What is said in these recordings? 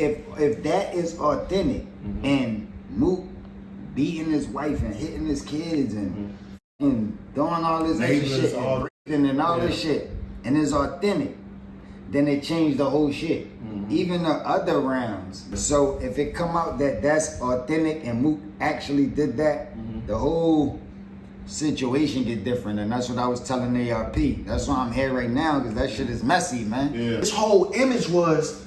If that is authentic, and Mook beating his wife and hitting his kids and doing all this extra shit and breathing and all this shit, and it's authentic, then it changed the whole shit. Even the other rounds. So if it come out that that's authentic and Mook actually did that, the whole situation get different. And that's what I was telling ARP. That's why I'm here right now, because that shit is messy, man. His whole image was,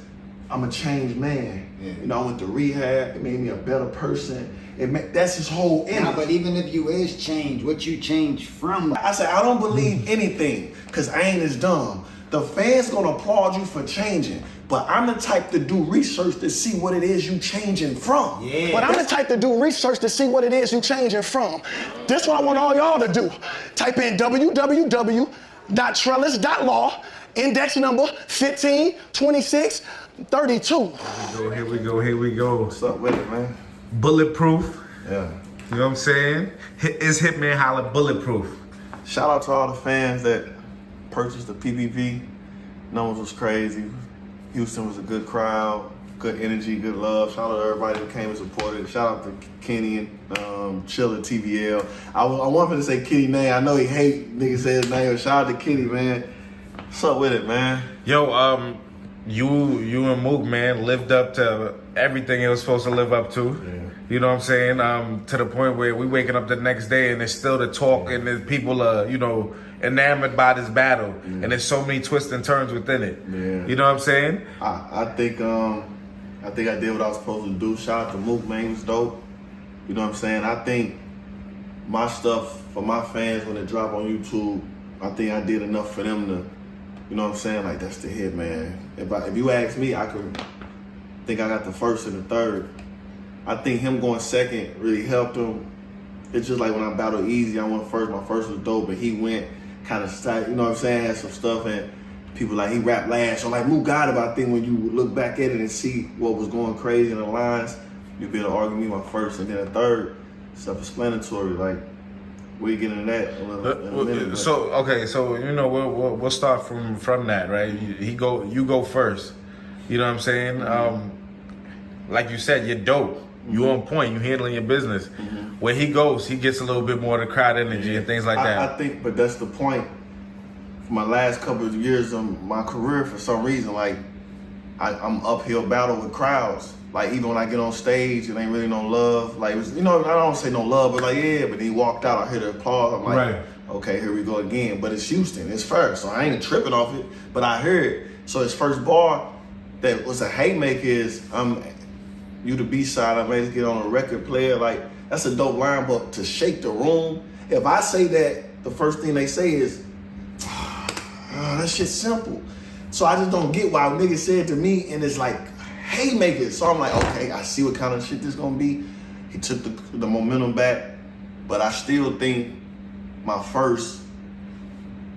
I'm a changed man. You know, I went to rehab. It made me a better person. That's his whole image. Nah, but even if you is changed, what you changed from? I said, I don't believe anything, because I ain't as dumb. The fans gonna applaud you for changing, but I'm the type to do research to see what it is you changing from. But I'm the type to do research to see what it is you changing from. This what I want all y'all to do. Type in www.trellis.law, index number 152632. Here we go. What's up with it, man? Bulletproof. Yeah. You know what I'm saying? It's Hitman Holla Bulletproof. Shout out to all the fans that purchased the PPV. Numbers was crazy. Houston was a good crowd, good energy, good love. Shout out to everybody that came and supported. Shout out to Kenny and Chilla TVL. I wanted to say Kenny name. I know he hate niggas say his name. Shout out to Kenny, man. What's up with it, man? Yo, you and Mook, man, lived up to everything it was supposed to live up to. You know what I'm saying? To the point where we waking up the next day and there's still the talk and there's people enamored by this battle, and there's so many twists and turns within it. You know what I'm saying? I think I did what I was supposed to do. Shout out to Mook, man, he was dope. You know what I'm saying? I think my stuff for my fans when it drop on YouTube, I think I did enough for them to, you know what I'm saying? Like, that's the hit, man. If you ask me, I think I got the first and the third. I think him going second really helped him. It's just like when I battled Easy, I went first. My first was dope, but he went kind of stacked, you know what I'm saying? Had some stuff, and people like, he rapped last. So like, Mook got it, but I think when you look back at it and see what was going crazy in the lines, you'll be able to argue me my first, and then a third, self-explanatory. Like, we get into that in a minute. So we'll start from that, right? You go first. You know what I'm saying? Like you said, you're dope. You on point. You handling your business. Where he goes, he gets a little bit more of the crowd energy and things like that. I think, but that's the point. For my last couple of years of my career, for some reason, like I'm uphill battle with crowds. Like even when I get on stage, it ain't really no love. Like, I don't say no love, but like, yeah. But then he walked out, I hear the applause. I'm like, okay, here we go again. But it's Houston, it's first, so I ain't tripping off it. But I heard it. So his first bar that was a haymaker is, you the B-side, I made it get on a record player. Like, that's a dope line, but to shake the room, if I say that, the first thing they say is, that shit's simple. So I just don't get why niggas said to me, and it's like, haymakers. So I'm like, okay, I see what kind of shit this gonna be. He took the momentum back, but I still think my first,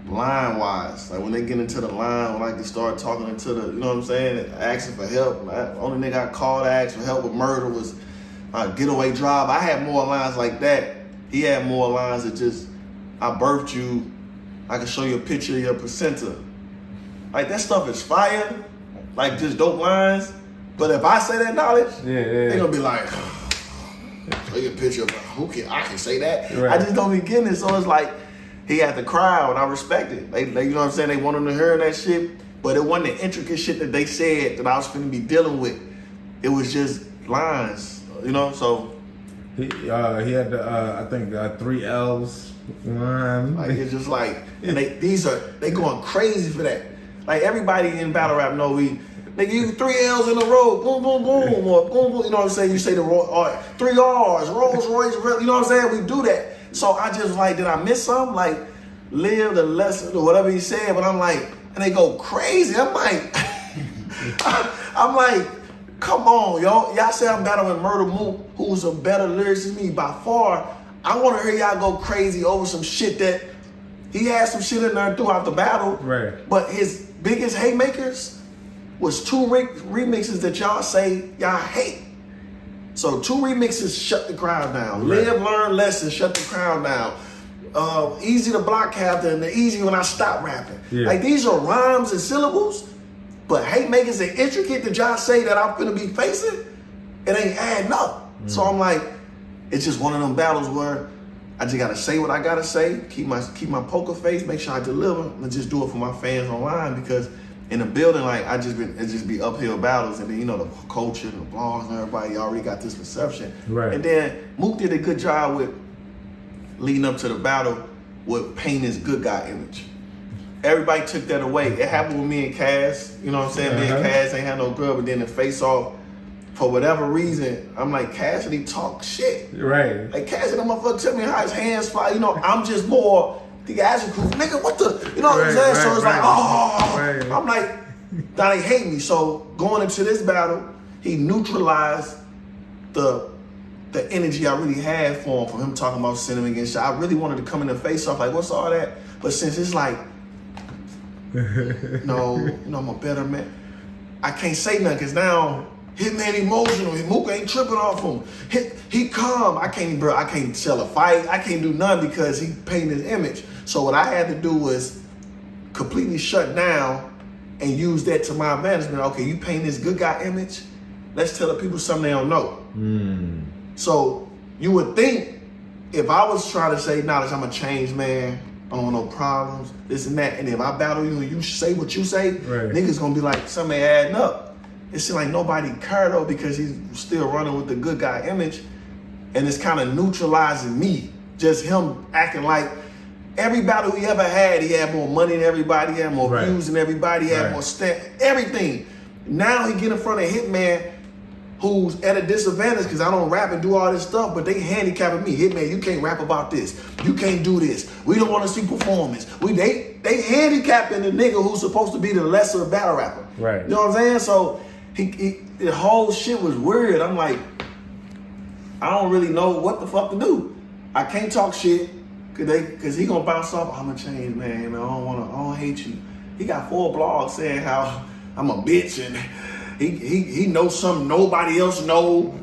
line-wise, like when they get into the line, when I can start talking into the, you know what I'm saying, asking for help. The only nigga I called to ask for help with murder was Getaway Drive. I had more lines like that. He had more lines that just, I birthed you, I can show you a picture of your placenta. Like, that stuff is fire, like just dope lines. But if I say that knowledge, they gonna be like, show you a picture of I can say that. Right. I just don't be getting it. So it's like, he had the crowd, I respect it. They, you know what I'm saying? They wanted to hear that shit, but it wasn't the intricate shit that they said that I was finna be dealing with. It was just lines, you know. So he had I think 3 L's line. Like, it's just like, and they going crazy for that. Like, everybody in battle rap know nigga, you 3 L's in a row, boom, boom, boom, or boom, boom. You know what I'm saying? You say the 3 R's, Rolls Royce, you know what I'm saying? We do that. So I just like, did I miss something? Like, live the lesson or whatever he said, but I'm like, and they go crazy. I'm like, come on, yo. Y'all say I'm battling Murda Mook, who's a better lyricist than me by far. I want to hear y'all go crazy over some shit that he had some shit in there throughout the battle. Right. But his biggest haymakers was 2 remixes that y'all say y'all hate. So 2 remixes shut the crowd down. Right. Live, learn, lesson, shut the crowd down. Easy to block captain and the easy when I stop rapping. Yeah. Like, these are rhymes and syllables But hate makers and intricate that y'all say that I'm finna be facing, it ain't adding up. So I'm like, it's just one of them battles where I just gotta say what I gotta say, keep my poker face, make sure I deliver, and just do it for my fans online, because in the building, like it just be uphill battles, and then the culture, the blogs, and everybody already got this perception. Right. And then Mook did a good job with leading up to the battle with painting his good guy image. Everybody took that away. It happened with me and Cass. You know what I'm saying? Me and Cass ain't had no good, but then the face off, for whatever reason, I'm like, Cassidy talk shit. Right. Like Cassidy, that motherfucker tell me how his hands fly. I'm just more theatrical. Nigga, what the, what I'm saying? So it's like, I'm like, now they hate me. So going into this battle, he neutralized the energy I really had for him talking about cinnamon and shit. I really wanted to come in the face off, like, what's all that? But since it's like, no, I'm a better man, I can't say nothing, because now Hitman emotional. Mook ain't tripping off him. He calm. I can't tell a fight. I can't do nothing because he painted his image. So what I had to do was completely shut down and use that to my advantage. Okay, you paint this good guy image. Let's tell the people something they don't know. So you would think if I was trying to say, nah, I'm a changed man, I don't want no problems, this and that, and if I battle you and you say what you say, niggas gonna be like, something ain't adding up. It seems like nobody cared though, because he's still running with the good guy image, and it's kind of neutralizing me. Just him acting like every battle he ever had, he had more money than everybody, he had more views than everybody, he had more everything. Now he get in front of Hitman, who's at a disadvantage because I don't rap and do all this stuff, but they handicapping me. Hitman, you can't rap about this. You can't do this. We don't want to see performance. They handicapping the nigga who's supposed to be the lesser battle rapper. Right. You know what I'm saying? So the whole shit was weird. I'm like, I don't really know what the fuck to do. I can't talk shit because he gonna bounce off. I'm a changed man. I don't hate you. He got 4 blogs saying how I'm a bitch and he knows something nobody else know.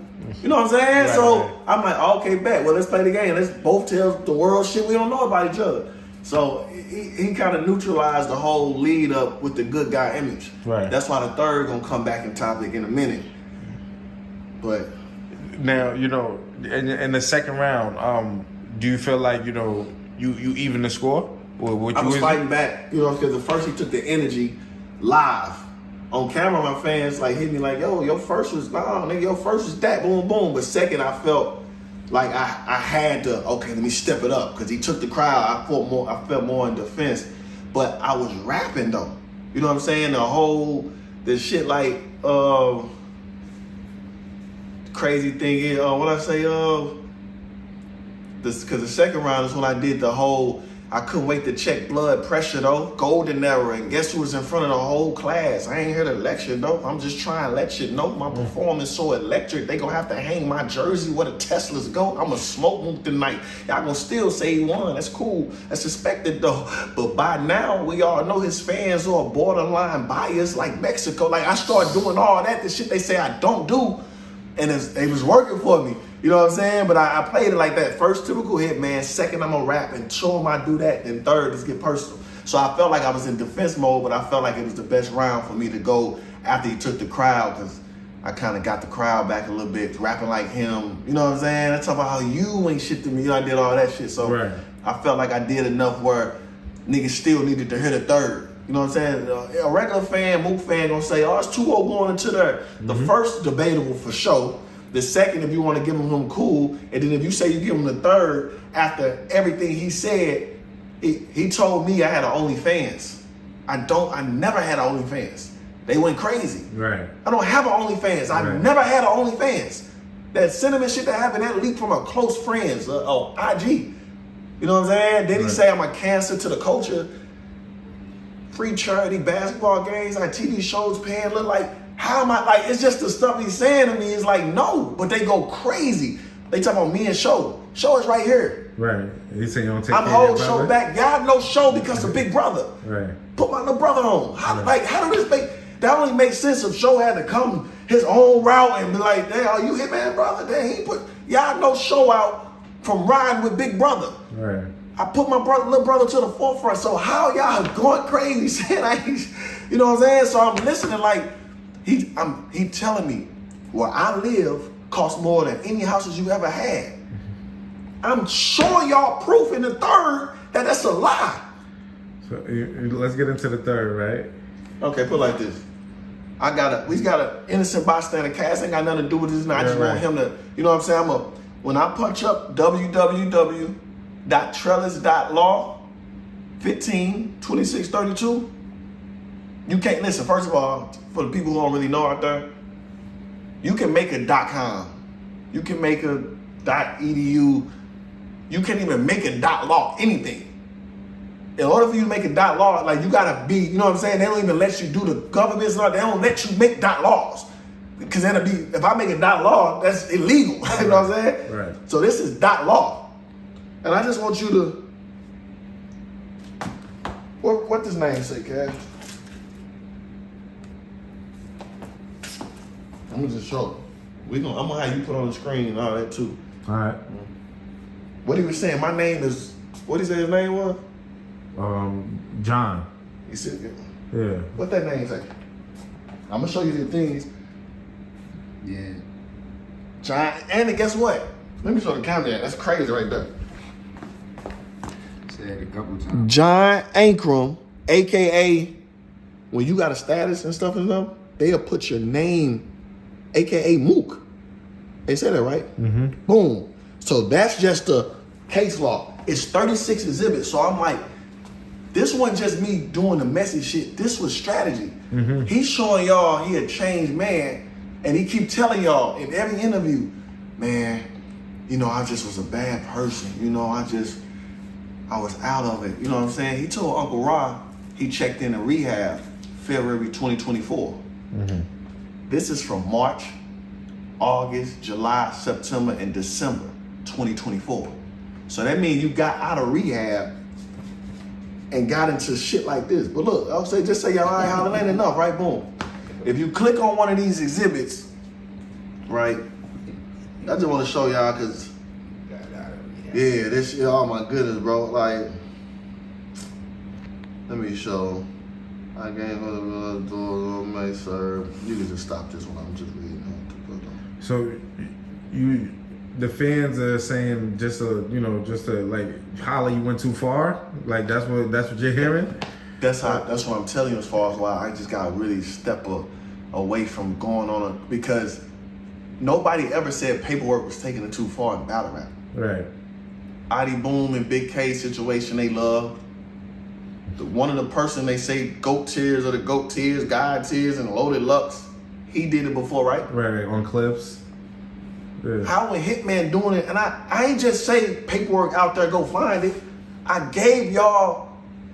You know what I'm saying? I'm like, okay, bet. Well, let's play the game. Let's both tell the world shit we don't know about each other. So he kind of neutralized the whole lead up with the good guy image. Right. That's why the third gonna come back in topic in a minute. But now, in the second round, do you feel like you even the score? Or what I was fighting back, because at first he took the energy live. On camera, my fans hit me like, yo, your first was nigga, your first was that, boom, boom. But second, I felt like I had to, okay, let me step it up, because he took the crowd. I felt more in defense, but I was rapping though. You know what I'm saying? The shit crazy thing is, what I say, because the second round is when I did the whole. I couldn't wait to check blood pressure though, golden era, and guess who was in front of the whole class? I ain't here to lecture though, I'm just trying to let you know my performance so electric, they gonna have to hang my jersey where the Teslas go. I'ma smoke Mook tonight. Y'all gonna still say he won, that's cool, that's expected though. But by now, we all know his fans are borderline biased like Mexico. Like I started doing all that, the shit they say I don't do, and it was working for me. You know what I'm saying? But I played it like that. First, typical Hitman. Second, I'm gonna rap and show him I do that. And third, let's get personal. So I felt like I was in defense mode, but I felt like it was the best round for me to go after he took the crowd, because I kind of got the crowd back a little bit, rapping like him. You know what I'm saying? I talk about how you ain't shit to me. I did all that shit. So I felt like I did enough where niggas still needed to hear the third. You know what I'm saying? A regular fan, Mook fan, gonna say, oh, it's 2-0 going into there. The first, debatable for sure. The second, if you want to give him cool, and then if you say you give him the third, after everything he said, he told me I had an OnlyFans. I never had an OnlyFans. They went crazy. Right. I don't have an OnlyFans. I never had an OnlyFans. That cinnamon shit that happened, that leaked from a close friends on IG. You know what I'm saying? Then he say I'm a cancer to the culture. Free charity basketball games, like TV shows paying, look like, how am I, it's just the stuff he's saying to me is like, no, but they go crazy. They talk about me and Show. Show is right here. Right. He said you don't take I'm hold Show back. Y'all know Show because of Big Brother. Right. Put my little brother on. How do this make, that only makes sense if Show had to come his own route and be like, damn, are you Hitman brother? Damn, y'all know Show out from riding with Big Brother. Right. I put my little brother to the forefront. So how y'all going crazy saying You know what I'm saying? So I'm listening like, he telling me, where I live costs more than any houses you ever had. I'm showing y'all proof in the third that that's a lie. So let's get into the third, right? Okay, put it like this. We got an innocent bystander case. Ain't got nothing to do with this. I just want him to, you know what I'm saying? When I punch up www.trellis.law 152632, you can't listen. First of all, for the people who don't really know out there, you can make a .com, you can make a .edu, you can't even make a .law anything. In order for you to make a .law, like you gotta be, you know what I'm saying? They don't even let you do the government's law. They don't let you make .laws. Because then if I make a .law, that's illegal. You know what I'm saying? Right. So this is .law. And I just want you to, what does name say, Cash? I'm gonna just show it. I'm gonna have you put on the screen and all that too. All right. What he was saying, my name is, what did he say his name was? John. He said, Yeah. what that name say? I'm gonna show you the things. Yeah. John, and then guess what? Let me show the camera that. That's crazy right there. Said it a couple times. John Ankrum, AKA, when you got a status and stuff, they'll put your name, AKA Mook. They said that, right? Mm-hmm. Boom. So that's just the case law. It's 36 exhibits. So I'm like, this wasn't just me doing the messy shit. This was strategy. Mm-hmm. He's showing y'all he a changed man. And he keep telling y'all in every interview, man, you know, I just was a bad person. You know, I was out of it. You know what I'm saying? He told Uncle Ra he checked into rehab February 2024. Mm-hmm. This is from March, August, July, September, and December 2024. So that means you got out of rehab and got into shit like this. But look, I'll say, just say y'all ain't hollering enough, right? Boom. If you click on one of these exhibits, right? I just want to show y'all because, yeah, this shit, oh my goodness, bro. Like, let me show. I gave her the door, may serve. You can just stop this one. I'm just reading. So the fans are saying just to like Holla, you went too far. Like that's what you're hearing. That's what I'm telling you as far as why I just gotta really step away from going on because nobody ever said paperwork was taking it too far in battle rap. Right. Adi Boom and Big K situation they love. One of the person they say goat tears or the goat tears, God tears, and Loaded Lux, he did it before, right? Right, on clips. Yeah. How when Hitman doing it, and I ain't just say paperwork out there, go find it. I gave y'all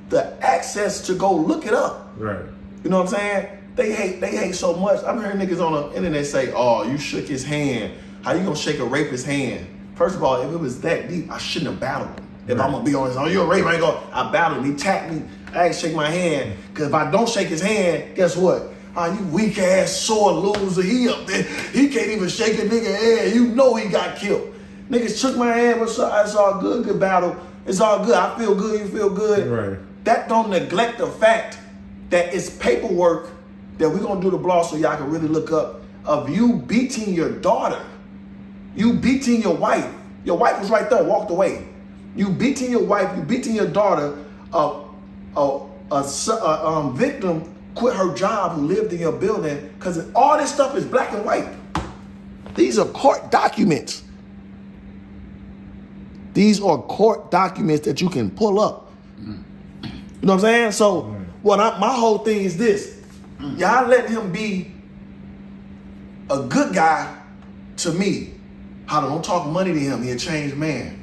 the access to go look it up. Right. You know what I'm saying? They hate so much. I'm hearing niggas on the internet say, oh, you shook his hand. How you gonna shake a rapist's hand? First of all, if it was that deep, I shouldn't have battled him. If I'm gonna be honest, oh, you're a rape, I battled him. He tapped me, I ain't shake my hand. Cause if I don't shake his hand, guess what? Oh, you weak ass sore loser. He up there, he can't even shake a nigga hand. You know he got killed. Niggas shook my hand, but it's all good battle. It's all good. I feel good, you feel good. Right. That don't neglect the fact that it's paperwork that we're gonna do the blog so y'all can really look up of you beating your daughter. You beating your wife. Your wife was right there, walked away. You beating your wife, you beating your daughter. A victim quit her job who lived in your building because all this stuff is black and white. These are court documents. These are court documents that you can pull up. You know what I'm saying? So my whole thing is this. Y'all letting him be a good guy to me. Holla, don't talk money to him. He a changed man.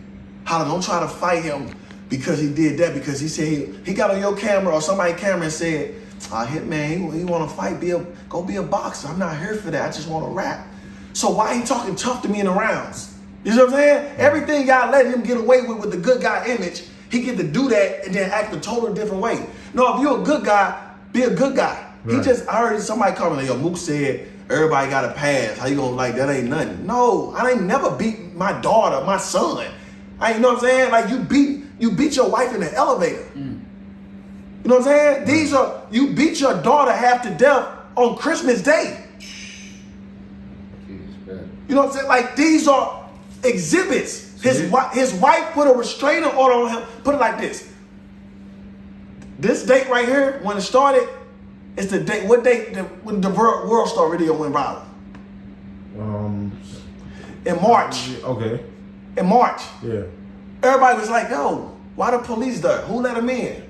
Holla, don't try to fight him because he did that, because he said he got on your camera or somebody's camera and said, Hitman, he want to fight, go be a boxer. I'm not here for that. I just want to rap. So why he talking tough to me in the rounds? You know what I'm saying? Everything y'all let him get away with the good guy image, he get to do that and then act a totally different way. No, if you're a good guy, be a good guy. Right. I heard somebody comment, yo, Mook said, everybody got a pass. How you gonna like that ain't nothing? No, I ain't never beat my daughter, my son. You know what I'm saying? Like you beat your wife in the elevator. You You know what I'm saying? You beat your daughter half to death on Christmas Day. You know what I'm saying? Like, these are exhibits. His wife put a restraining order on him. Put it like this. This date right here, when it started, is the date. What date when the World Star video went viral? In March. Okay. In March. Yeah. Everybody was like, yo, why the police there? Who let him in?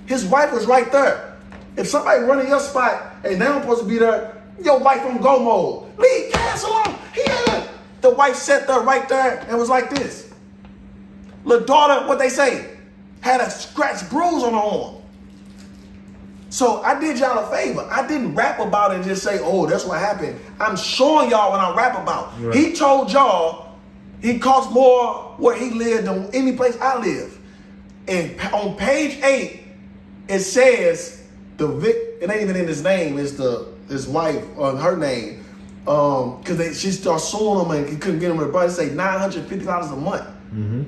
His wife was right there. If somebody running your spot and they don't supposed to be there, your wife on go mode. Leave Cass alone. The wife sat there right there and was like this. Little daughter, what they say, had a scratch bruise on her arm. So I did y'all a favor. I didn't rap about it and just say, oh, that's what happened. I'm showing y'all what I rap about. Right. He told y'all he cost more where he lived than any place I live. And on page 8, it says it ain't even in his name, it's his wife or her name. Because she started suing him and he couldn't get him to the budget, say $950 a month. Mm-hmm.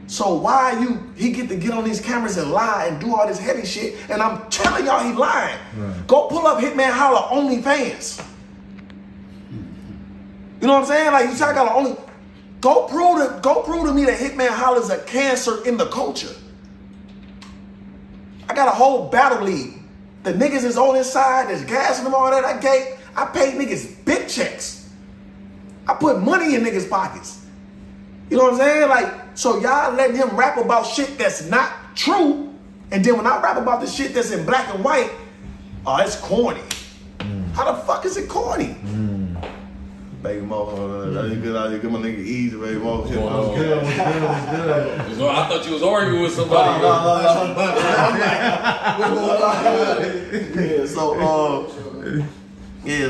So why he get to get on these cameras and lie and do all this heavy shit, and I'm telling y'all he lying. Right. Go pull up Hitman Holla OnlyFans. You know what I'm saying? Like, you say I got only go prove to me that Hitman Holla is a cancer in the culture. I got a whole battle league. The niggas is on his side, there's gas and all that. I paid niggas big checks. I put money in niggas' pockets. You know what I'm saying? Like, so y'all letting him rap about shit that's not true, and then when I rap about the shit that's in black and white, oh, it's corny. How the fuck is it corny? Baby mo, you good out here, give my nigga easy, baby mo. What's good. So I thought you was arguing with somebody.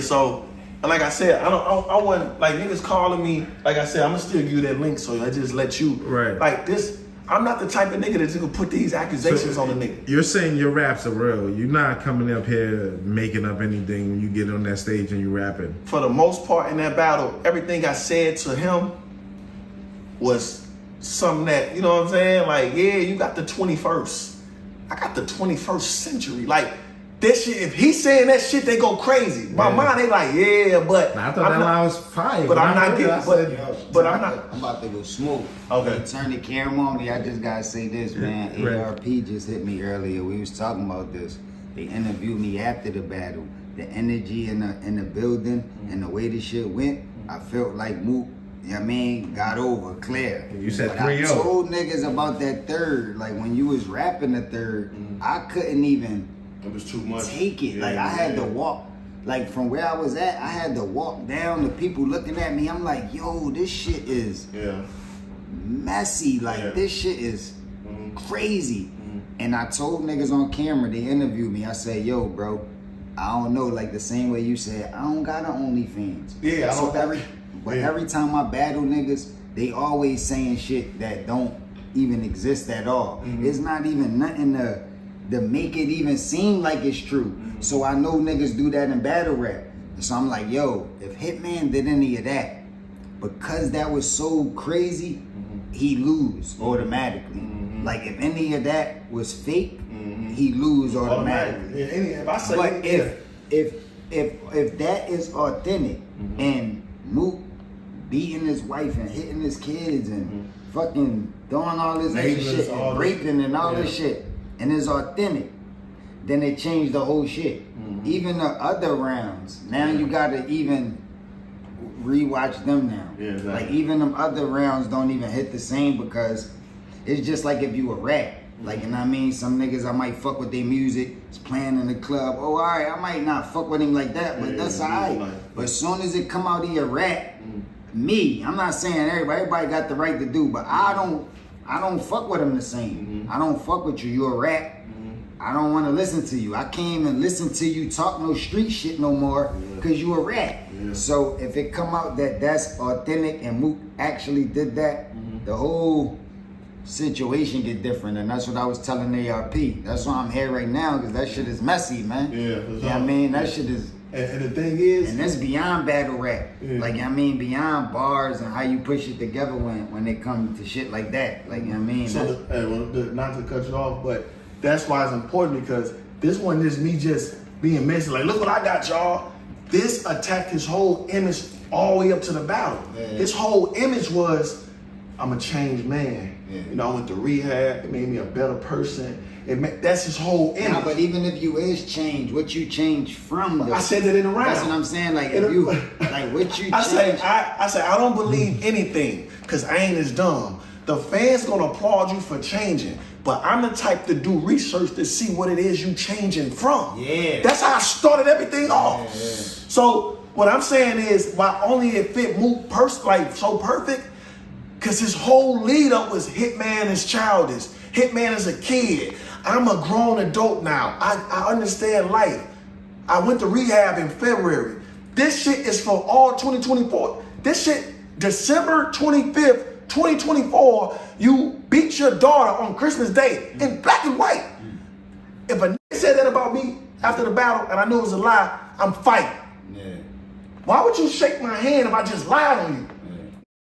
So like I said, I wasn't like niggas calling me. Like I said, I'm gonna still give you that link, so I just let you. Right. Like this, I'm not the type of nigga that's gonna put these accusations on the nigga. You're saying your raps are real. You're not coming up here making up anything when you get on that stage and you rapping. For the most part in that battle, everything I said to him was something that, you know what I'm saying? Like, yeah, you got the 21st. I got the 21st century. Like, that shit, if he's saying that shit, they go crazy. My mind, they like, yeah, but I thought that line was fire. But I'm not getting, I'm about to go smooth. Okay. Hey, turn the camera on me. I just gotta say this, man. Right. ARP just hit me earlier. We was talking about this. They interviewed me after the battle. The energy in the building and the way the shit went, I felt like Mook, you know what I mean, got over, clear. You said 3-0. I told niggas about that third. Like, when you was rapping the third, I couldn't even it was too much. Take it. Like, I had to walk. Like, from where I was at, I had to walk down. The people looking at me, I'm like, yo, this shit is messy. Like, this shit is crazy. And I told niggas on camera, they interviewed me. I said, yo, bro, I don't know. Like, the same way you said, I don't got an OnlyFans. Yeah, so every time I battle niggas, they always saying shit that don't even exist at all. It's not even nothing to make it even seem like it's true. So I know niggas do that in battle rap. So I'm like, yo, if Hitman did any of that, because that was so crazy, he lose automatically. Like, if any of that was fake, he lose automatically. If I say, but if that is authentic and Mook beating his wife and hitting his kids and fucking doing all this extra shit and raping and all this shit, and it's authentic, then it changed the whole shit. Even the other rounds, now you gotta even rewatch them now. Yeah, exactly. Like, even them other rounds don't even hit the same, because it's just like if you a rat. Like, you know what I mean? Some niggas, I might fuck with their music, it's playing in the club. Oh, all right, I might not fuck with him like that, but that's all right. But as soon as it come out of your rat, I'm not saying everybody got the right to do, but I don't fuck with him the same. I don't fuck with you. You a rat. I don't want to listen to you. I can't even listen to you talk no street shit no more, because you a rat. So if it come out that that's authentic and Mook actually did that, the whole situation get different. And that's what I was telling ARP. That's why I'm here right now, because that shit is messy, man. I mean, that shit is. And the thing is, and that's beyond battle rap. Like, I mean, beyond bars and how you push it together when it comes to shit like that. Like, I mean, so not to cut you off, but that's why it's important, because this wasn't just me just being messy. Like, look what I got, y'all. This attacked his whole image all the way up to the battle. Yeah. His whole image was, I'm a changed man. Yeah. You know, I went to rehab. It made me a better person. That's his whole image. Nah, but even if you is changed, what you changed from? I said that in the round. That's what I'm saying. Like, if you, like, what you I changed. I say I don't believe anything because I ain't as dumb. The fans gonna applaud you for changing, but I'm the type to do research to see what it is you changing from. Yeah. That's how I started everything off. Yeah. So what I'm saying is, why only it fit Mook so perfect, because his whole lead up was Hitman is childish. Hitman is a kid. I'm a grown adult now. I understand life. I went to rehab in February. This shit is for all 2024. This shit, December 25th, 2024, you beat your daughter on Christmas Day in black and white. If a nigga said that about me after the battle and I knew it was a lie, I'm fighting. Yeah. Why would you shake my hand if I just lied on you?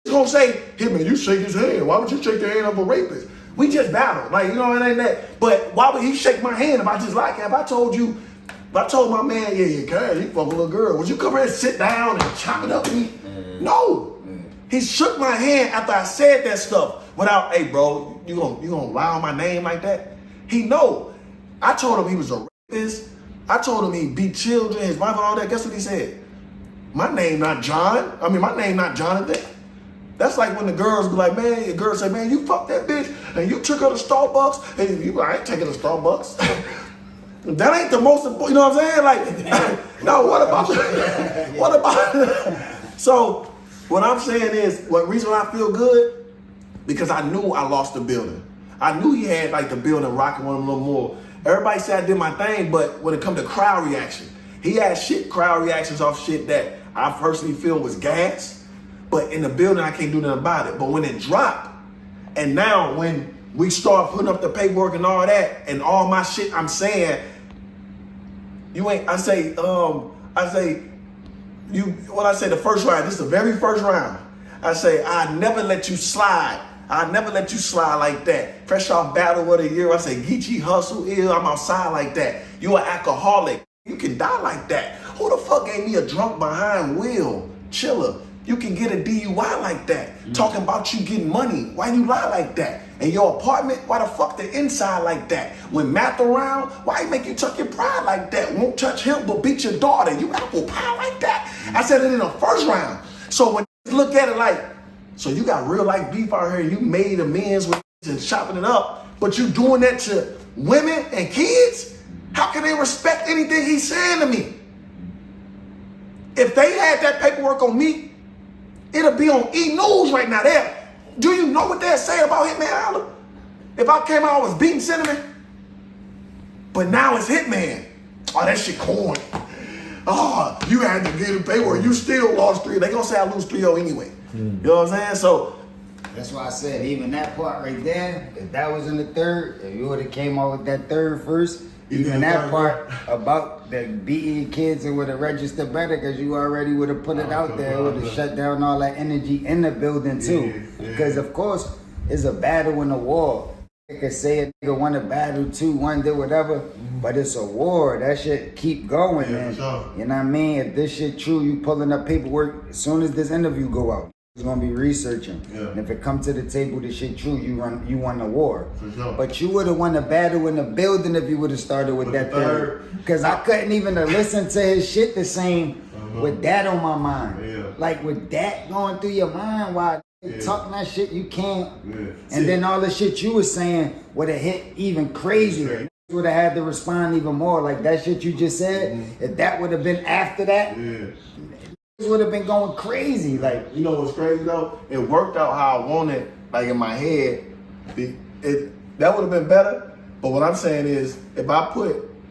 He's gonna say, hey man, you shake his hand. Why would you shake the hand of a rapist? We just battled. Like, you know, it ain't that. But why would he shake my hand if I just like it? If I told my man, yeah, Cass, he fuck with a little girl, would you come here and sit down and chop it up with me? No. He shook my hand after I said that stuff without, hey bro, you gonna lie on my name like that? He know. I told him he was a rapist. I told him he beat children, his wife and all that. Guess what he said? My name not John. My name not Jonathan. That's like when the girls be like, man, the girls say, man, you fucked that bitch and you took her to Starbucks. And you, I ain't taking her to Starbucks. That ain't the most important, you know what I'm saying? Like, no, what about, so what I'm saying is, what reason I feel good, because I knew I lost the building. I knew he had like the building rocking on him a little more. Everybody said I did my thing, but when it come to crowd reaction, he had crowd reactions off shit that I personally feel was gas. But in the building, I can't do nothing about it. But when it dropped, and now when we start putting up the paperwork and all that, and all my shit I'm saying, the first round, this is the very first round. I say, I never let you slide. I never let you slide like that. Fresh off battle of the year, I say, Geechee hustle ill, I'm outside like that. You an alcoholic. You can die like that. Who the fuck gave me a drunk behind wheel? Chiller. You can get a DUI like that. Talking about you getting money. Why you lie like that? And your apartment, why the fuck the inside like that? When math around, why make you tuck your pride like that? Won't touch him but beat your daughter. You apple pie like that? I said it in the first round. So when you look at it like, so you got real life beef out here and you made amends with and chopping it up, but you doing that to women and kids? How can they respect anything he's saying to me? If they had that paperwork on me, it'll be on E! News right now. Do you know what they're saying about Hitman Holla? If I came out, I was beating cinnamon. But now it's Hitman. Oh, that shit corny. Oh, you had to get a paperwork. You still lost 3. They gonna say I lose 3-0 anyway. You know what I'm saying? So that's why I said even that part right there, if that was in the third, if you would have came out with that third first, even that part about the beating kids, it would have registered better because you already would have put it out there. It would have shut down all that energy in the building too. Because of course, it's a battle in a war. They could say a nigga won a battle, 2-1, did whatever, but it's a war. That shit keep going, man. Sure. You know what I mean? If this shit true, you pulling up paperwork, as soon as this interview go out, you're gonna be researching. Yeah. And if it come to the table, this shit true, you won the war. For sure. But you would have won the battle in the building if you would have started with that third. Because I couldn't even listen to his shit the same with that on my mind. Yeah. Like with that going through your mind while talking that shit, you can't. Yeah. And then all the shit you was saying would have hit even crazier. You would have had to respond even more. Like that shit you just said, if that would have been after that, it would have been going crazy. Like, you know what's crazy though? It worked out how I wanted, like in my head. That would have been better. But what I'm saying is, if I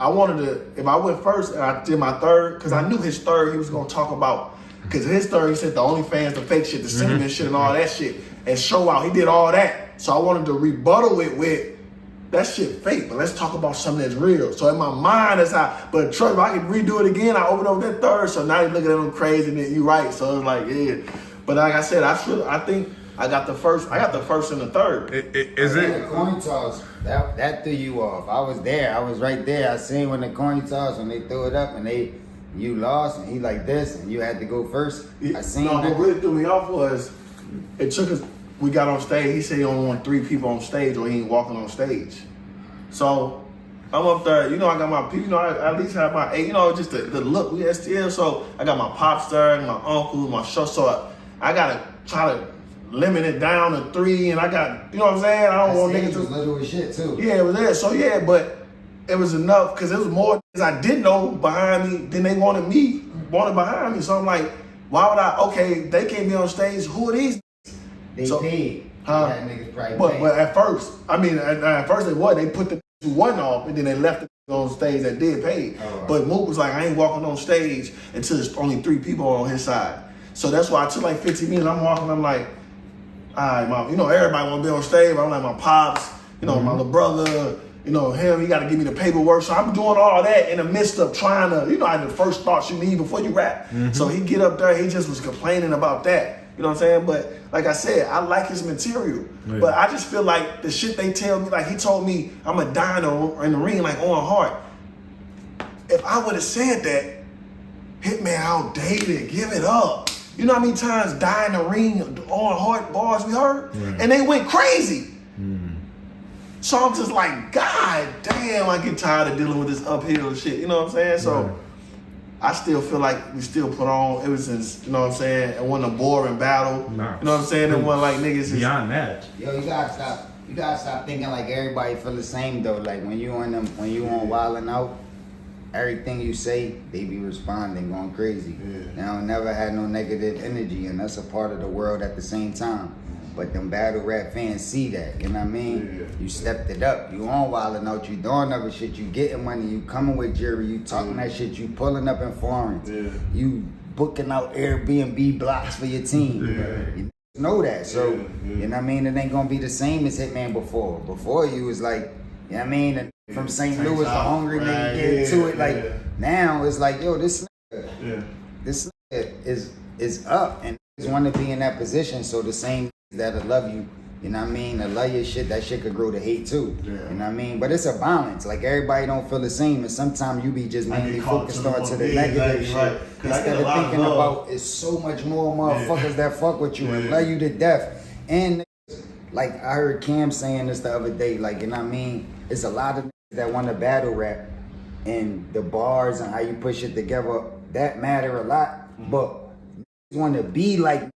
went first and I did my third, because I knew his third he was gonna talk about. Because his third, he said the OnlyFans, the fake shit, the cinnamon shit and all that shit, and show out. He did all that. So I wanted to rebuttal it with, that shit fake, but let's talk about something that's real. So in my mind, that's how, but trust me, I can redo it again. I open up that third, so now you're looking at them crazy and then you right. So it's like, yeah. But like I said, I think I got the first and the third. Is The it? coin toss, that threw you off. I was there. I was right there. I seen when the coin toss, when they threw it up and you lost and he like this and you had to go first. I seen No, that. what really threw me off was it took us. We got on stage. He said he only want 3 people on stage or he ain't walking on stage. So I'm up there. You know, I got my people. You know, I at least have my 8. You know, just the look. We STL. So I got my pops there, and my uncles, my show. So I gotta try to limit it down to 3, and I got, you know what I'm saying? I don't want niggas to. Was little as shit too. Yeah, it was there. So yeah, but it was enough because it was more niggas I didn't know behind me than they wanted behind me. So I'm like, why would I? Okay, they can't be on stage. Who are these? They So, paid. huh? That niggas probably paid. But at first, I mean, at first they put the one off, and then they left the on stage that did pay. Oh. But Mook was like, I ain't walking on stage until there's only 3 people on his side. So that's why I took like 15 minutes. I'm walking. I'm like, all right, you know, everybody want to be on stage. I'm like my pops, you know, my little brother, you know, him. He got to give me the paperwork. So I'm doing all that in the midst of trying to, you know, I had the first thoughts you need before you rap. So he get up there. He just was complaining about that. You know what I'm saying? But like I said, I like his material. Right. But I just feel like the shit they tell me, like he told me I'm a dino in the ring like on Hart. If I would have said that, Hitman outdated, give it up. You know how many times die in the ring on Hart bars we heard? Right. And they went crazy. So I'm just like, God damn, I get tired of dealing with this uphill shit. You know what I'm saying? So I still feel like we still put on ever since, you know what I'm saying, it wasn't a boring battle. Nah. You know what I'm saying? It wasn't like niggas beyond that. Yo, you gotta stop. You gotta stop thinking like everybody feel the same though. Like when you on Wildin' Out, everything you say, they be responding, going crazy. They don't never had no negative energy, and that's a part of the world at the same time. But them battle rap fans see that, you know what I mean? You stepped it up. You on Wildin' Out, you doing other shit, you getting money, you coming with jury, you talking that shit, you pulling up in foreigns, you booking out Airbnb blocks for your team. You know that, so, you know what I mean? It ain't gonna be the same as Hitman before. Before you was like, you know what I mean? From St. Louis, the hungry nigga get to it. Like, now it's like, yo, this nigga is up and just want to be in that position, so the same that'll love you, you know what I mean? That love your shit, that shit could grow to hate too. You know what I mean? But it's a balance. Like everybody don't feel the same, and sometimes you be just mainly focused on to the negative shit. Right. Instead of thinking about it's so much more motherfuckers that fuck with you and love you to death. And like I heard Cam saying this the other day, like, you know what I mean? It's a lot of niggas that want to battle rap, and the bars and how you push it together, that matter a lot. But niggas want to be like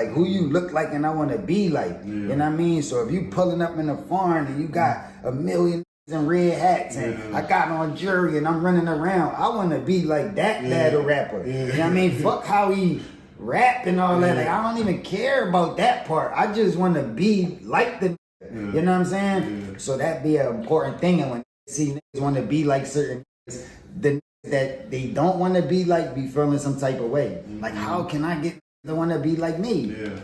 who you look like, and I want to be like, you know what I mean? So if you pulling up in a foreign and you got a million in red hats and I got on jury and I'm running around, I want to be like that battle rapper. You know what I mean? Fuck how he rap and all that. Like I don't even care about that part. I just want to be like the, you know what I'm saying? So that be an important thing. And when you see niggas want to be like certain niggas, the that they don't want to be like be feeling some type of way. Like how can I get they want to be like me,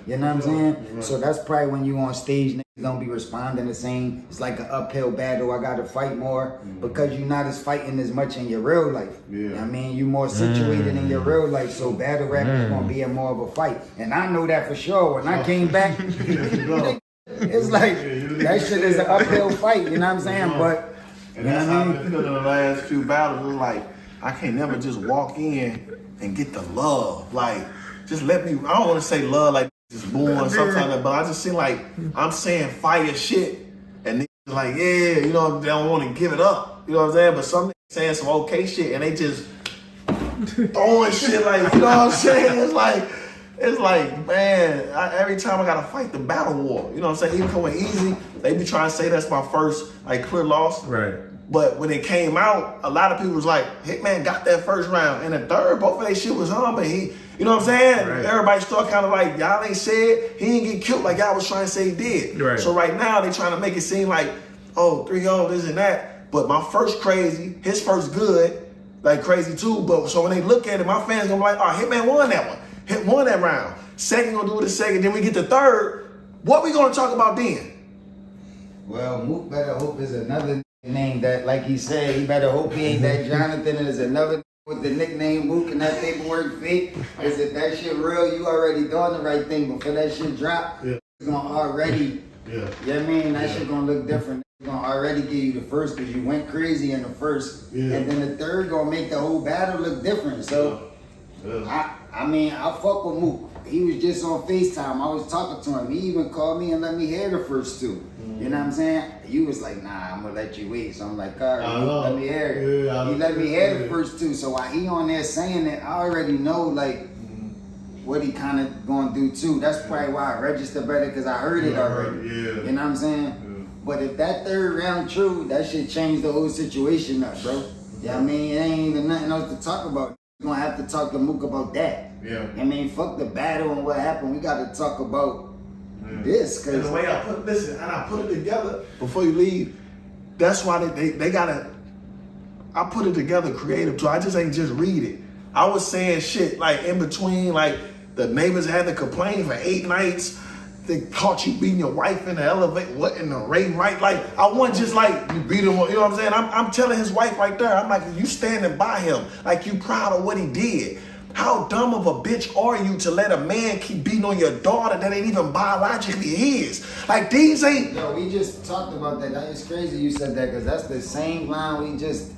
you know what I'm saying? Right. So that's probably when you on stage, niggas don't be responding the same. It's like an uphill battle. I got to fight more because you're not as fighting as much in your real life. You know what I mean? You more situated in your real life, so battle rap is going to be more of a fight. And I know that for sure. When I came back, it's like, that shit is an uphill fight, you know what I'm saying? But, and that's how I've been feeling in the last few battles. It's like, I can't never just walk in and get the love. Like, just let me, I don't want to say love like just born sometimes, but I just seem like I'm saying fire shit and niggas like, yeah, you know, they don't want to give it up. You know what I'm saying? But some niggas saying some okay shit and they just throwing shit like, you know what I'm saying? It's like, man, every time I gotta fight the battle war. You know what I'm saying? Even coming easy, they be trying to say that's my first like clear loss. Right. But when it came out, a lot of people was like, Hitman got that first round. And the third, both of that shit was on, but he, you know what I'm saying? Right. Everybody still kind of like, y'all ain't said he didn't get killed like y'all was trying to say he did. Right. So right now, they trying to make it seem like, oh, 3-0, this and that. But my first crazy, his first good, like crazy too. But so when they look at it, my fans gonna be like, oh, Hitman won that one. Hit won that round. Second gonna do it a second. Then we get the third. What we gonna talk about then? Well, Mook better hope is another name that, like he said, he better hope he ain't that Jonathan and is another with the nickname Mook and that paperwork fake. Because if that shit real, you already doing the right thing. Before that shit drop, gonna already, you know what I mean? That shit gonna look different. It's gonna already give you the first because you went crazy in the first, and then the third gonna make the whole battle look different. So, I mean, I fuck with Mook. He was just on FaceTime. I was talking to him. He even called me and let me hear the first two. You know what I'm saying? He was like, nah, I'm gonna let you wait. So I'm like, all right, let me hear it. He let me hear the first two. So while he on there saying it, I already know like what he kind of gonna do too. That's probably why I registered better because I heard it already. You know what I'm saying? But if that third round true, that should change the whole situation up, bro. You know what I mean? It ain't even nothing else to talk about. You're gonna have to talk to Mook about that. I mean, fuck the battle and what happened. We got to talk about this. And the way I put it together before you leave, that's why they gotta. I put it together creative too. I just ain't just read it. I was saying shit like in between, like the neighbors had to complain for 8 nights. They caught you beating your wife in the elevator, what in the rain, right? Like I wasn't just like you beat him, you know what I'm saying? I'm telling his wife right there. I'm like, you standing by him, like you proud of what he did. How dumb of a bitch are you to let a man keep beating on your daughter that ain't even biologically his? Like these ain't. Yo, we just talked about that. That is crazy you said that because that's the same line we just.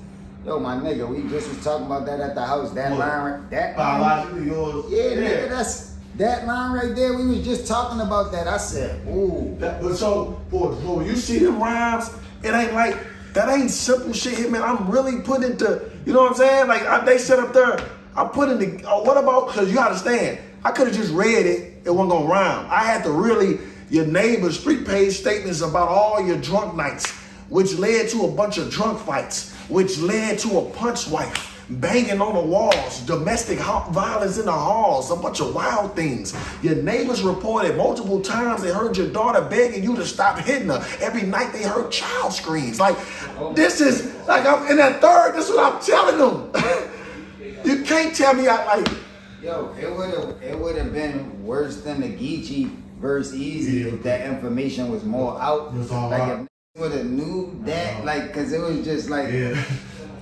Yo, my nigga, we just was talking about that at the house. That line, that biologically yours. Yeah, nigga, that's that line right there. We was just talking about that. I said, ooh. But so, when you see them rhymes, it ain't like that. Ain't simple shit, Hitman. I'm really putting into. You know what I'm saying? Like they set up there. I put in the, what about, because you understand, I could have just read it, it wasn't gonna rhyme. I had to really, your neighbor's street page statements about all your drunk nights, which led to a bunch of drunk fights, which led to a punch wife, banging on the walls, domestic violence in the halls, a bunch of wild things. Your neighbors reported multiple times they heard your daughter begging you to stop hitting her. Every night they heard child screams. Like, this is, like I'm in that third, this is what I'm telling them. You can't tell me I like. Yo, it would have been worse than the Geechee verse Easy if that information was more out. Like if would have knew that, like, cause it was just like,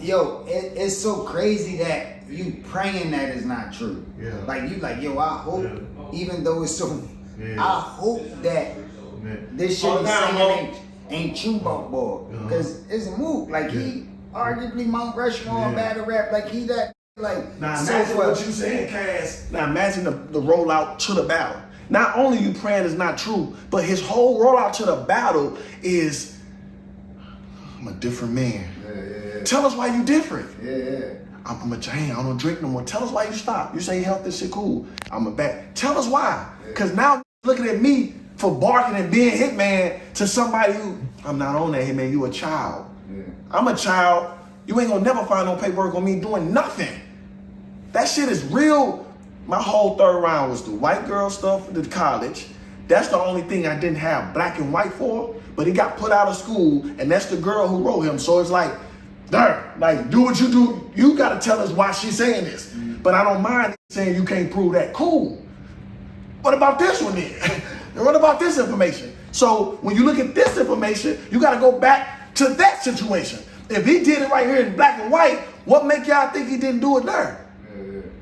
yo, it's so crazy that you praying that is not true. Like you like, yo, I hope, even though it's so, I hope that this shit is saying ain't true about boy, cause it's Mook. Like he arguably Mount Rushmore battle rap. Like he that. Like, now imagine what you saying, Cass. Now imagine the rollout to the battle. Not only you praying is not true, but his whole rollout to the battle is, I'm a different man. Tell us why you different. I'm a chain. I don't drink no more. Tell us why you stop. You say health, this shit cool. I'm a back. Tell us why. Cause now looking at me for barking and being Hitman to somebody who, I'm not on that Hitman. You a child. I'm a child. You ain't gonna never find no paperwork on me doing nothing. That shit is real. My whole third round was the white girl stuff at the college. That's the only thing I didn't have black and white for, but he got put out of school, and that's the girl who wrote him. So it's like, there, like, do what you do. You gotta tell us why she's saying this. But I don't mind saying you can't prove that. Cool. What about this one then? What about this information? So when you look at this information, you gotta go back to that situation. If he did it right here in black and white, what make y'all think he didn't do it there?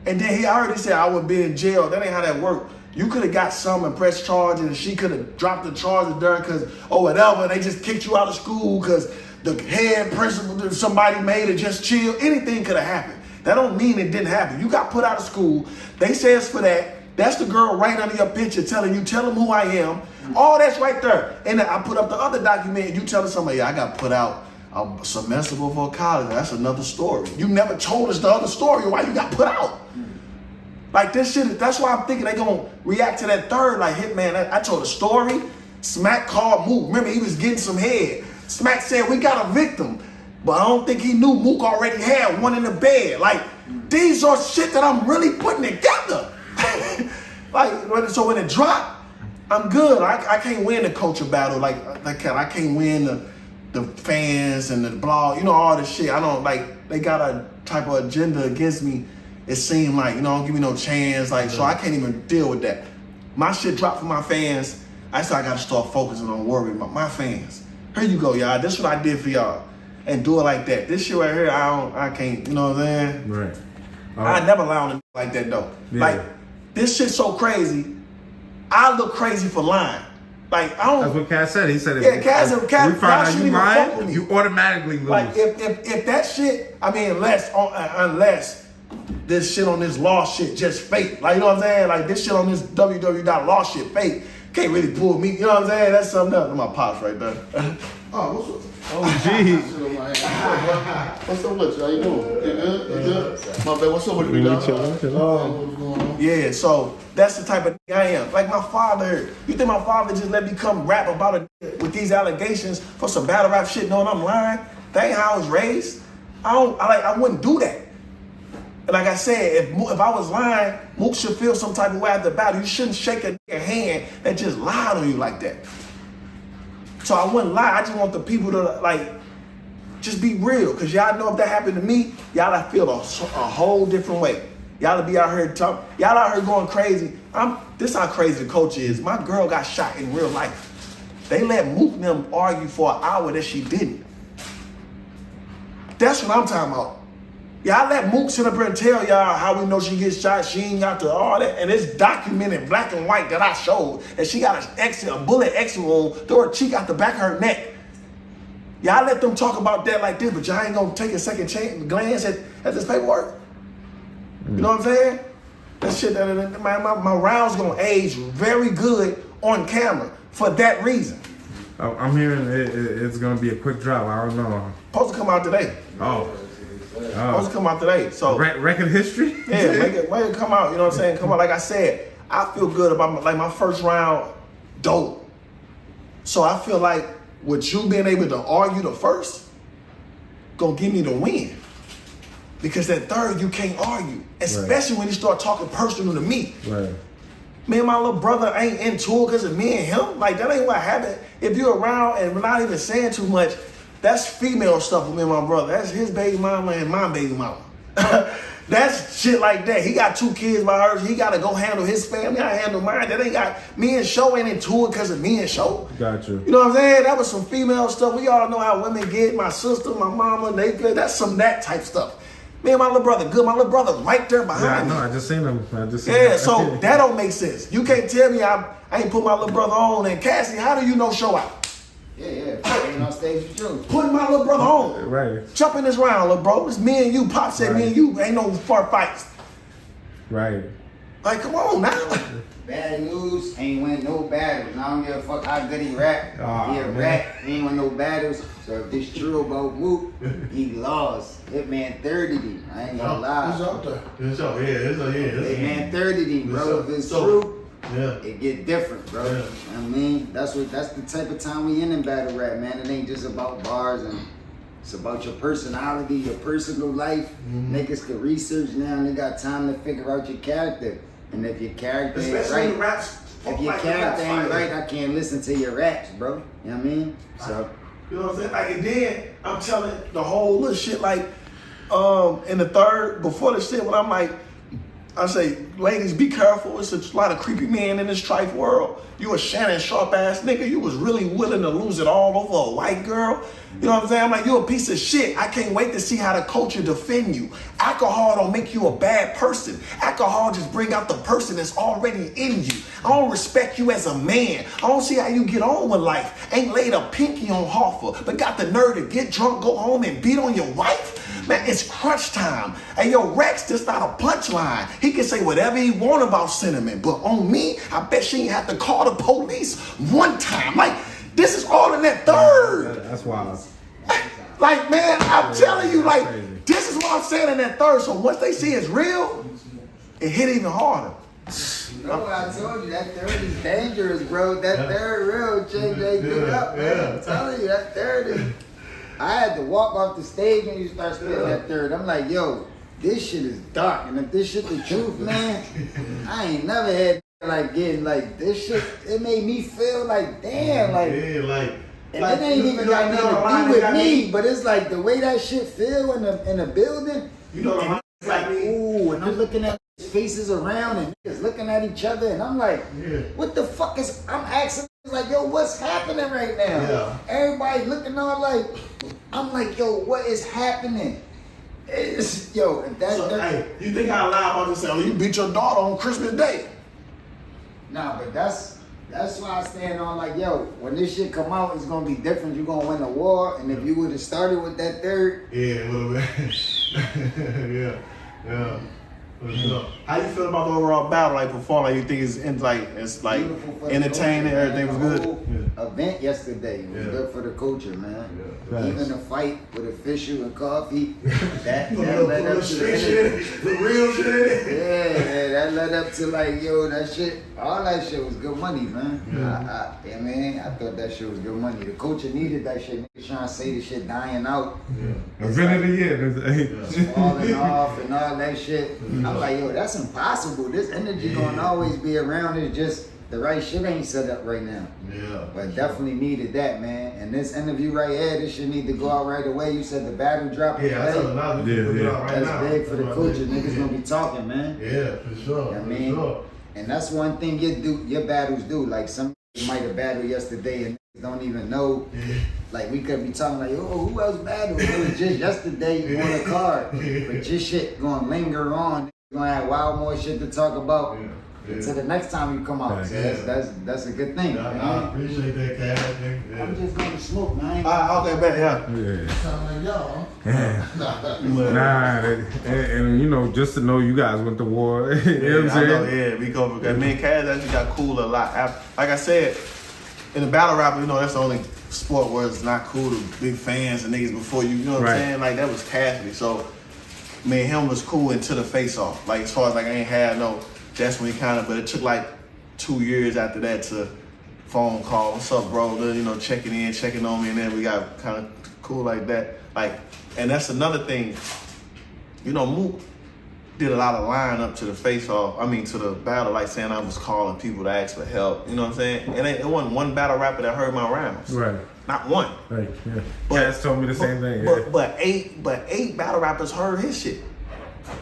And then he already said, I would be in jail. That ain't how that worked. You could have got some and pressed charges, and she could have dropped the charges there because, or whatever, and they just kicked you out of school because the head principal, somebody made it just chill. Anything could have happened. That don't mean it didn't happen. You got put out of school. They say it's for that. That's the girl right under your picture telling you, tell them who I am. All that's right there. And then I put up the other document, and you telling somebody, yeah, I got put out a semester before college. That's another story. You never told us the other story why you got put out. Like this shit, that's why I'm thinking they gonna react to that third, like Hitman, I told a story, Smack called Mook. Remember, he was getting some head. Smack said, we got a victim. But I don't think he knew Mook already had one in the bed. Like, these are shit that I'm really putting together. Like, so when it dropped, I'm good. I can't win the culture battle. Like I can't win the fans and the blog, you know, all this shit. I don't, like, they got a type of agenda against me. It seemed like, you know, don't give me no chance. Like, so I can't even deal with that. My shit dropped for my fans. I said I gotta start focusing on worrying about my fans. Here you go, y'all. This is what I did for y'all. And do it like that. This shit right here, I can't, you know what I'm saying? Right. I never allow them like that though. Yeah. Like, this shit's so crazy. I look crazy for lying. Like I don't. That's what Cass said. He said, Cass, we find out shouldn't you even fuck with lying, me. you automatically lose. Like if that shit, I mean, unless this shit on this law shit just fake. Like, you know what I'm saying? Like this shit on this www.law shit fake. Can't really pull me. You know what I'm saying? That's something else. My pops right there. Oh, what's up? Oh, gee. What's up with you? How you doing? You good? You good? My bad. What's up with you, dog? What's going on? Yeah, so that's the type of nigga I am. Like my father, you think my father just let me come rap about it with these allegations for some battle rap shit knowing I'm lying? That ain't how I was raised. I wouldn't do that. And like I said, if I was lying, Mook should feel some type of way after the battle. You shouldn't shake a nigga hand that just lied on you like that. So I wouldn't lie. I just want the people to like just be real. Cause y'all know if that happened to me, y'all I feel a whole different way. Y'all be out here y'all out here going crazy. This how crazy the coach is. My girl got shot in real life. They let Mook and them argue for an hour that she didn't. That's what I'm talking about. Y'all let Mook sit up here and tell y'all how we know she gets shot. She ain't got to all that. And it's documented black and white that I showed that she got a bullet exit wound through her cheek out the back of her neck. Y'all let them talk about that like this, but y'all ain't gonna take a second glance at this paperwork. You know what I'm saying? That shit, my rounds gonna age very good on camera for that reason. I'm hearing it's gonna be a quick drop. I don't know. Supposed to come out today. Supposed to come out today. So record history? Yeah, make it come out. You know what I'm saying? Come on. Like I said, I feel good about my first round, dope. So I feel like with you being able to argue the first, gonna give me the win. Because that third, you can't argue. Especially when you start talking personal to me. Right. Me and my little brother ain't into it because of me and him. Like, that ain't what happened. If you're around and we're not even saying too much, that's female stuff with me and my brother. That's his baby mama and my baby mama. That's shit like that. He got 2 kids by hers. He got to go handle his family. I handle mine. That ain't got me and Show ain't into it because of me and Show. Got you. You know what I'm saying? That was some female stuff. We all know how women get. My sister, my mama, that's some that type stuff. Me and my little brother, good. My little brother right there behind me. I know. I just seen him. So that don't make sense. You can't tell me I ain't put my little brother on. And Cassidy, how do you know Show out? Yeah. Ain't on stage with you. Putting my little brother on. Right. Jumping this round, little bro. It's me and you. Pop said me and you. Ain't no far fights. Right. Like, come on now. Bad news, ain't win no battles. I don't give a fuck how good he rap. He a rap, he ain't win no battles. So if this true about Mook, he lost. Hitman 30'd him. I ain't gonna lie. He's out there. Hitman 30'd him, bro. If it's true, it get different, bro. Yeah. I mean, that's the type of time we in battle rap, man. It ain't just about bars and it's about your personality, your personal life. Niggas can research now and they got time to figure out your character. And if your character ain't right, I can't listen to your raps, bro. You know what I mean? So You know what I'm saying? Like, and then I'm telling the whole little shit, like, in the third, before the shit, when I'm like, I say, ladies, be careful. It's a lot of creepy men in this trife world. You a Shannon Sharp ass nigga. You was really willing to lose it all over a white girl. You know what I'm saying? I'm like, you a piece of shit. I can't wait to see how the culture defend you. Alcohol don't make you a bad person. Alcohol just bring out the person that's already in you. I don't respect you as a man. I don't see how you get on with life. Ain't laid a pinky on Hoffa, but got the nerve to get drunk, go home and beat on your wife? Man, it's crunch time. Hey, yo, Rex, this not a punchline. He can say whatever he want about Cinnamon, but on me, I bet she ain't have to call the police one time. Like, this is all in that third. That's wild. Like, man, I'm telling you, like, this is what I'm saying in that third. So once they see it's real, it hit even harder. you know what I told you, that third is dangerous, bro. That third real change ain't good up, man. I'm telling you, that third is. I had to walk off the stage when you start spitting that third. I'm like, yo, this shit is dark. And if this shit the truth, man, I ain't never had like getting like this shit. It made me feel like, damn, like, and it ain't even got nothing to do with me, but it's like the way that shit feel in the building. You know, and it's like, ooh, and I'm looking at faces around and niggas looking at each other, and I'm like, what the fuck is? I'm asking. Like, yo, what's happening right now? Yeah. Everybody looking on like, I'm like, yo, what is happening? It's, yo, hey, you think I lie about this? Oh, you beat your daughter on Christmas Day? Nah, but that's That's why I stand on like, yo, when this shit come out, it's gonna be different. You're gonna win the war, and if you would have started with that third, yeah, a little bit. yeah. How you feel about the overall battle, like performing? Like, you think it's like entertaining, everything was good? Event yesterday was good for the culture, man. Yeah. Even the fight with official and coffee, that led up to the real shit. Yeah, that led up to like, yo, that shit, all that shit was good money, man. Yeah. I thought that shit was good money. The culture needed that shit. Niggas trying to say the shit dying out. Event of the year. Falling off and all that shit. I'm like, yo, that's impossible. This energy gonna always be around. It's just the right shit ain't set up right now. Yeah. But definitely needed that, man. And this interview right here, this shit need to go out right away. You said the battle dropping today. That's big for the culture. Niggas gonna be talking, man. Yeah, for sure. I mean, and that's one thing your battles do. Like some might have battled yesterday and niggas don't even know. Yeah. Like we could be talking like, oh, who else battled? It was just yesterday you won a card. But your shit gonna linger on. You're gonna have wild more shit to talk about. So the next time you come out, so that's a good thing. I appreciate that, Cass. Yeah. I'm just gonna smoke, man. Okay, bet, yeah. Sound like y'all. And you know, just to know you guys went to war. You know what I'm saying? We go because me and Cass actually got cool a lot. Like I said, in the battle rap, you know, that's the only sport where it's not cool to big fans and niggas before you. You know what I'm saying? Like that was Cassidy. So me and him was cool until the face off. Like as far as like I ain't had no. That's when he kind of, but it took like 2 years after that to phone call, what's up, bro? You know, checking in, checking on me, and then we got kind of cool like that. Like, and that's another thing. You know, Mook did a lot of line up to the face-off. I mean, to the battle, like saying I was calling people to ask for help. You know what I'm saying? And it wasn't one battle rapper that heard my rounds. Right. Not one. Right. Yeah. Cass told me the same thing. But eight battle rappers heard his shit.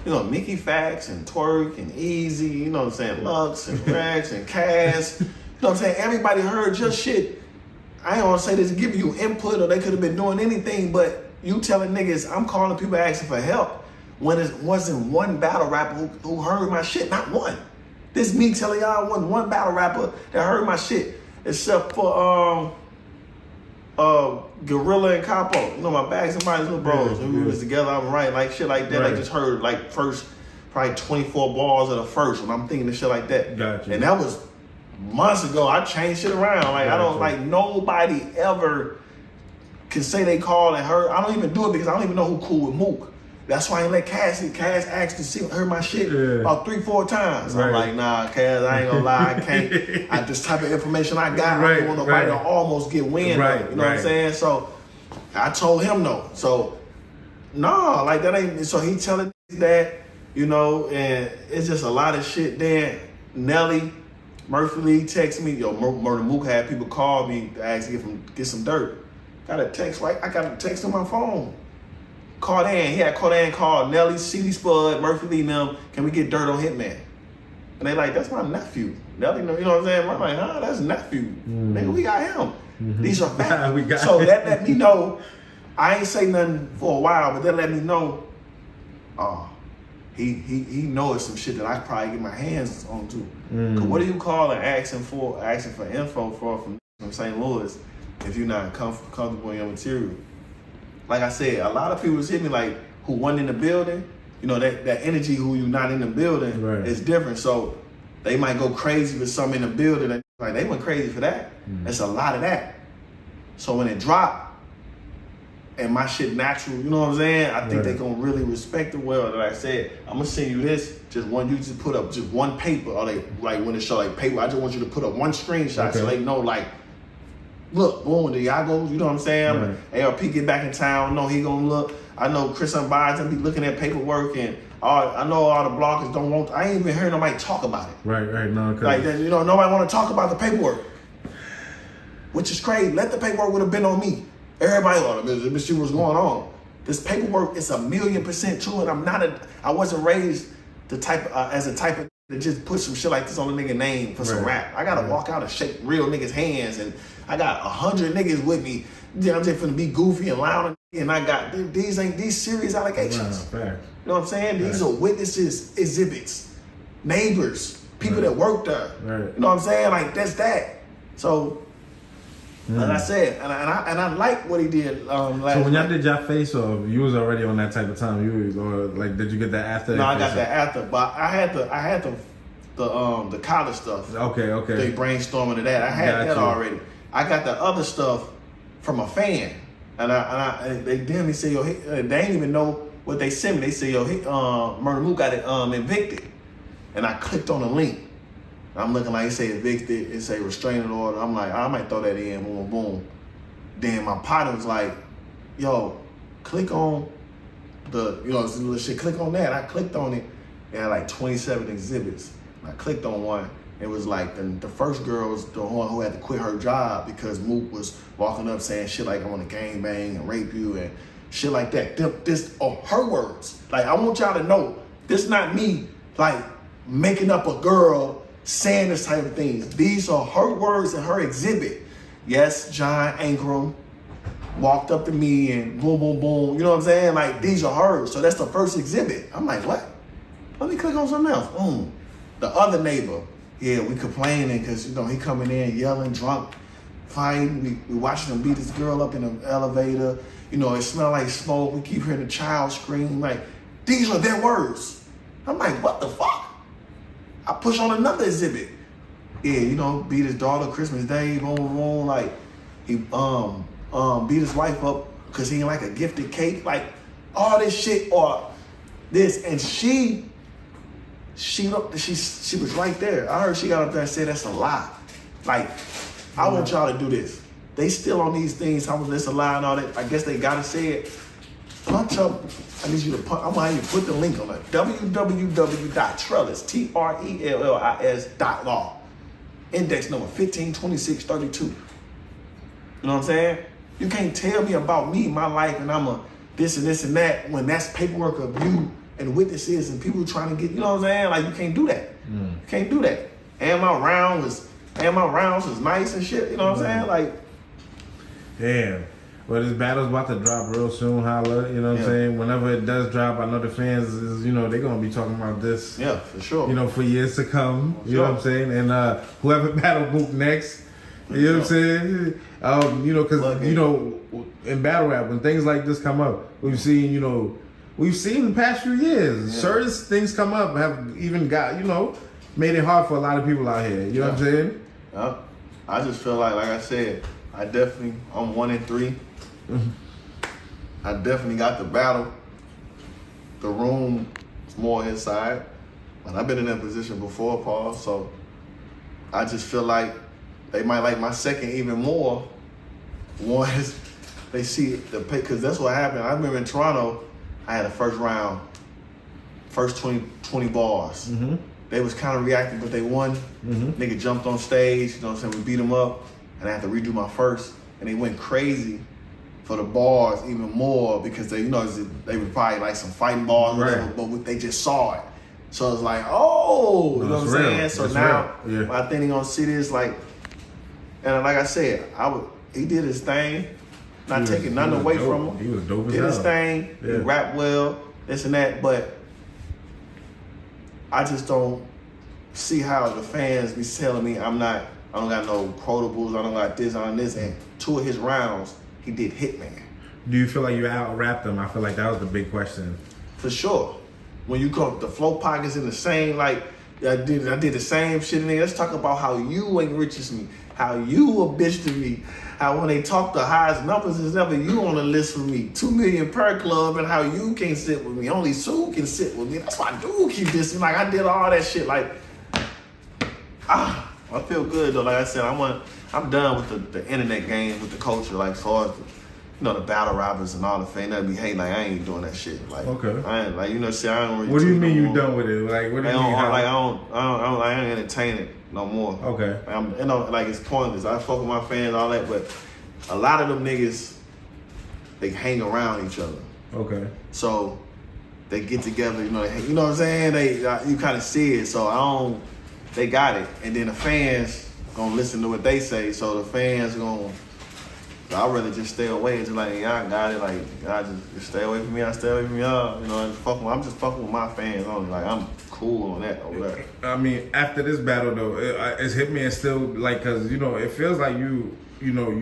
You know, Mickey Fax and Twerk and Easy, you know what I'm saying, Lux and Rex and Cass. You know what I'm saying? Everybody heard your shit. I ain't want to say this to give you input or they could have been doing anything, but you telling niggas I'm calling people asking for help when it wasn't one battle rapper who heard my shit, not one. This me telling y'all wasn't one battle rapper that heard my shit, except for Gorilla and Capo, you know, my bags and my little bros. When we was together, I'm right, like shit like that. I just heard like first, probably 24 balls of the first when I'm thinking of shit like that. Gotcha. And that was months ago. I changed shit around. Like I don't like nobody ever can say they called and heard. I don't even do it because I don't even know who cool with Mook. That's why I ain't let Cass asked to see, heard my shit about 3-4 times. I'm like, nah, Cass, I ain't gonna lie, I can't. This type of information I got, I don't want nobody to almost get wind of it. You know what I'm saying? So I told him no. So no, like that ain't. So he telling that, you know, and it's just a lot of shit. Then Nelly, Murphy Lee texted me. Yo, Murda Mook had people call me to ask to get some dirt. Got a text, right? I got a text on my phone. Cardan, he had Cardan call Nelly, CD Spud, Murphy Lee, them, can we get dirt on Hitman? And they like, that's my nephew. Nelly, you know what I'm saying? I'm like, huh, that's nephew. Nigga, we got him. These are facts. So that let me know, I ain't say nothing for a while, but that let me know, he knows some shit that I probably get my hands on too. Cause what do you call and asking for info from St. Louis if you're not comfortable in your material? Like I said, a lot of people just hit me like who wasn't in the building. You know, that energy who you not in the building is different. So they might go crazy for something in the building. Like they went crazy for that. It's a lot of that. So when it dropped and my shit natural, you know what I'm saying? I think they gonna really respect it well. Like I said, I'm gonna send you this. You just put up just one paper, or like when it show like paper. I just want you to put up one screenshot so they know like. Look, boom, the Yagos, you know what I'm saying? ARP get back in town, know he gonna look. I know Chris Unbiased be looking at paperwork, and I know all the bloggers don't want, I ain't even heard nobody talk about it. Right, no. Like, you know, nobody wanna talk about the paperwork, which is crazy. Let the paperwork would have been on me. Everybody on it, let's see what's going on. This paperwork is 1,000,000% true, and I wasn't raised as a type of to just put some shit like this on a nigga name for some rap. I gotta walk out and shake real niggas' hands, and I got 100 niggas with me. I'm just finna be goofy and loud, and I got these serious allegations. You know what I'm saying? These are witnesses, exhibits, neighbors, people that work there. You know what I'm saying? Like that's that. So, like I said, and I like what he did last So when y'all night. did y'all face off, you was already on that type of time. You was, or like, did you get that after? No, I got that after, but I had the college stuff. Okay. They brainstorming to that. I had that already. I got the other stuff from a fan, and they say, yo, they didn't even know what they sent me. They say, yo, Murda Mook got it evicted, and I clicked on the link. I'm looking like it say evicted, it say restraining order. I'm like, I might throw that in, boom, boom. Then my partner was like, yo, click on the, this little shit, click on that. I clicked on it. It had like 27 exhibits. I clicked on one. It was like the first girl was the one who had to quit her job because Mook was walking up saying shit like, I want to gang bang and rape you and shit like that. This are her words. Like, I want y'all to know, this not me like making up a girl saying this type of things. These are her words and her exhibit. Yes, John Ankrum walked up to me and boom, boom, boom. You know what I'm saying? Like, these are hers. So that's the first exhibit. I'm like, what? Let me click on something else. Boom. The other neighbor, yeah, we complaining because, he coming in yelling, drunk, fighting. We watching him beat this girl up in the elevator. It smelled like smoke. We keep hearing the child scream. Like, these are their words. I'm like, what the fuck? I push on another exhibit. Yeah, beat his daughter Christmas Day, boom, boom. Like, he beat his wife up because he ain't like a gifted cake. Like, all this shit or this. And she was right there. I heard she got up there and said that's a lie. Like, I want y'all to do this. They still on these things. How was this a lie and all that? I guess they gotta say it. Punch up. I need you to punch. I'm gonna have you put the link on it. www.trellis, TRELLIS.law. Index number 152632. You know what I'm saying? You can't tell me about me, my life, and I'm a this and this and that when that's paperwork of you and witnesses and people trying to get, you know what I'm saying? Like, you can't do that. You can't do that. And my rounds was nice and shit. You know what I'm saying? Like, damn. Well, this battle's about to drop real soon, Holla. You know what I'm saying? Whenever it does drop, I know the fans is, they're going to be talking about this. Yeah, for sure. For years to come. You know what I'm saying? And whoever battle Mook next, you know what I'm saying? Because, in battle rap, when things like this come up, we've seen in the past few years, certain things come up have even got, made it hard for a lot of people out here. You know what I'm saying? Yeah. I just feel like I said, I'm 1-3. I definitely got the battle. The room is more inside. And I've been in that position before, Paul, so I just feel like they might like my second even more. One is they see the pay, because that's what happened. I remember in Toronto, I had a first round, first 20 bars. Mm-hmm. They was kind of reacting, but they won. Mm-hmm. Nigga jumped on stage, you know what I'm saying? We beat them up, and I had to redo my first. And they went crazy for the bars even more because they would probably like some fighting bars or whatever, but they just saw it. So it's like, oh, you know what I'm saying? So that's now, real. I think they gonna see this like, and like I said, he did his thing, not taking nothing away from him. He was dope as Did his hell. thing, he rapped well, this and that, but I just don't see how the fans be telling me I don't got no quotables, I don't got this, I don't this, and 2 of his rounds, he did Hitman. Do you feel like you out-rapped them? I feel like that was the big question. For sure. When you come, the flow pockets in the same, like, I did the same shit in there. Let's talk about how you ain't rich as me, how you a bitch to me, how when they talk the highest numbers is never you on the list for me, 2 million per club, and how you can't sit with me, only Sue can sit with me. That's why I do keep this. Like, I did all that shit, like, I feel good though. Like I said, I'm done with the internet game, with the culture, like, as far as the battle rappers and all the fame that be hating. Like, I ain't doing that shit. Like, okay. I ain't like, shit. I don't really. What do you mean you done with it? Like, what do you mean? I ain't entertain it no more. Okay. Like, it's pointless. I fuck with my fans, all that, but a lot of them niggas, they hang around each other. Okay. So they get together. You know what I'm saying? You kind of see it. So they got it, and then the fans gonna listen to what they say. So the fans gonna So I'd rather just stay away. Just like, y'all got it. Like, y'all just stay away from me. I stay away from y'all. You know, and I'm just fucking with my fans only. Like, I'm cool on that over there. I mean, after this battle though, is Hitman still like? Cause you know, it feels like you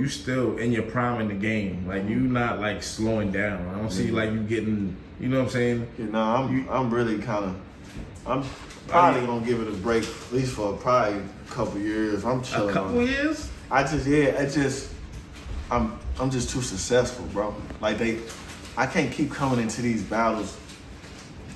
still in your prime in the game. Like you not like slowing down. I don't see like you getting. You know what I'm saying? You know, I'm really kind of. I'm probably gonna give it a break at least for probably a couple years. I'm chilling. A couple years? I'm just too successful, bro. Like I can't keep coming into these battles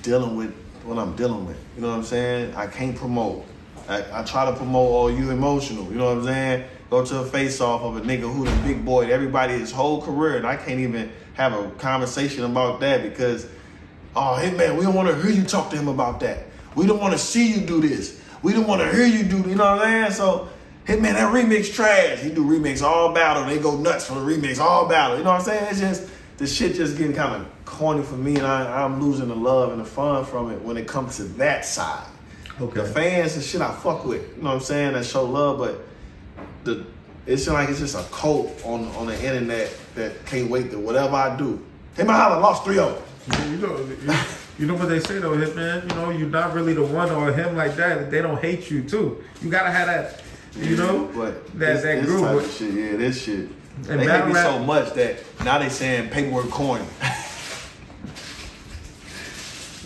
dealing with what I'm dealing with. You know what I'm saying? I can't promote. I try to promote all you emotional. You know what I'm saying? Go to a face-off of a nigga who the big boy, everybody his whole career, and I can't even have a conversation about that because, oh, hey man, we don't want to hear you talk to him about that. We don't want to see you do this. We don't want to hear you do, you know what I'm saying? So, Hitman, that remix trash. He do remix all battle. They go nuts for the remix all battle. You know what I'm saying? It's just, the shit just getting kind of corny for me, and I'm losing the love and the fun from it when it comes to that side. Okay. The fans and shit I fuck with, you know what I'm saying, that show love, but it's like it's just a cult on the internet that can't wait to whatever I do. Hitman Holla lost 3-0. You know what they say though, Hitman? You know, you're not really the one or him like that. They don't hate you too. You gotta have that. You know, but that this group. Type of shit, yeah, this shit. And they hate me so much that now they saying paperwork corny.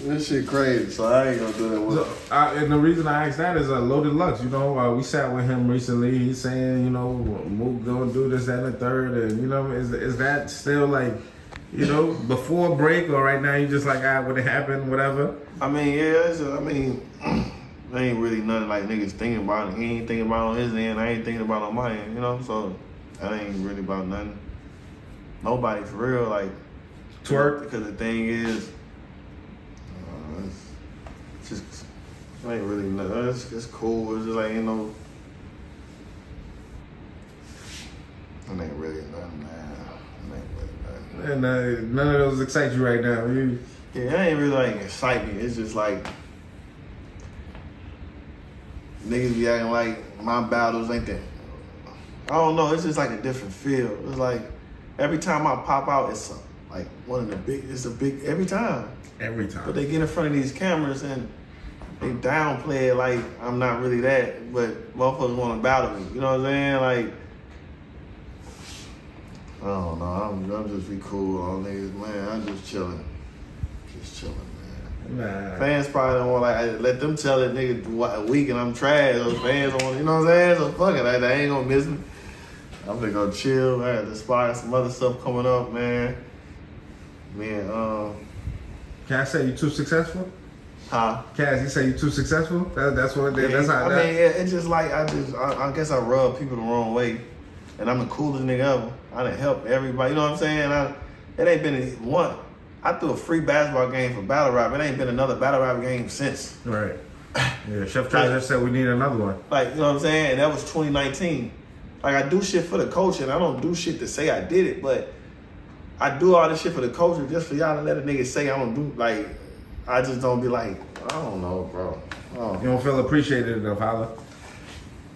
This shit crazy, so I ain't gonna do that with and the reason I asked that is Loaded Lux. You know, we sat with him recently. He's saying, you know, Mook gonna do this, that, and the third, and you know, is that still like, you know, before break or right now you just like, when it happened, whatever? I mean, yeah, there ain't really nothing like niggas thinking about it. He ain't thinking about it on his end. I ain't thinking about it on my end, you know? So that ain't really about nothing. Nobody for real, like. Twerk? Because the thing is, it's just, it ain't really nothing. It's cool. It's just like, you know, it ain't really nothing, man. It ain't really nothing. And none of those excite you right now. Yeah, it ain't really like excite me. It's just like, niggas be acting like my battles ain't that. I don't know. It's just like a different feel. It's like every time I pop out, it's like one of the big. It's a big every time. Every time. But they get in front of these cameras and they downplay it like I'm not really that. But motherfuckers want to battle me. You know what I'm saying? Like I don't know. I'm just be cool on niggas, man. I'm just chilling. Just chilling. Nah. Fans probably don't want like let them tell it nigga a week and I'm trash. Those fans don't want, you know what I'm saying? So fuck it, they ain't gonna miss me. I'm gonna go chill. I had to spot some other stuff coming up, man. Can I say you too successful? Huh? Cass, you say you too successful? That's what. Yeah, that's how. I mean, yeah, it's just like I guess I rub people the wrong way, and I'm the coolest nigga ever. I done help everybody. You know what I'm saying? It ain't been one. I threw a free basketball game for battle rap. It ain't been another battle rap game since. Right. Yeah, Chef Treasure said we need another one. Like, you know what I'm saying? And that was 2019. Like, I do shit for the culture, and I don't do shit to say I did it, but I do all this shit for the culture just for y'all to let a nigga say I don't do, like, I just don't be like, I don't know, bro. You don't feel appreciated enough, Holla?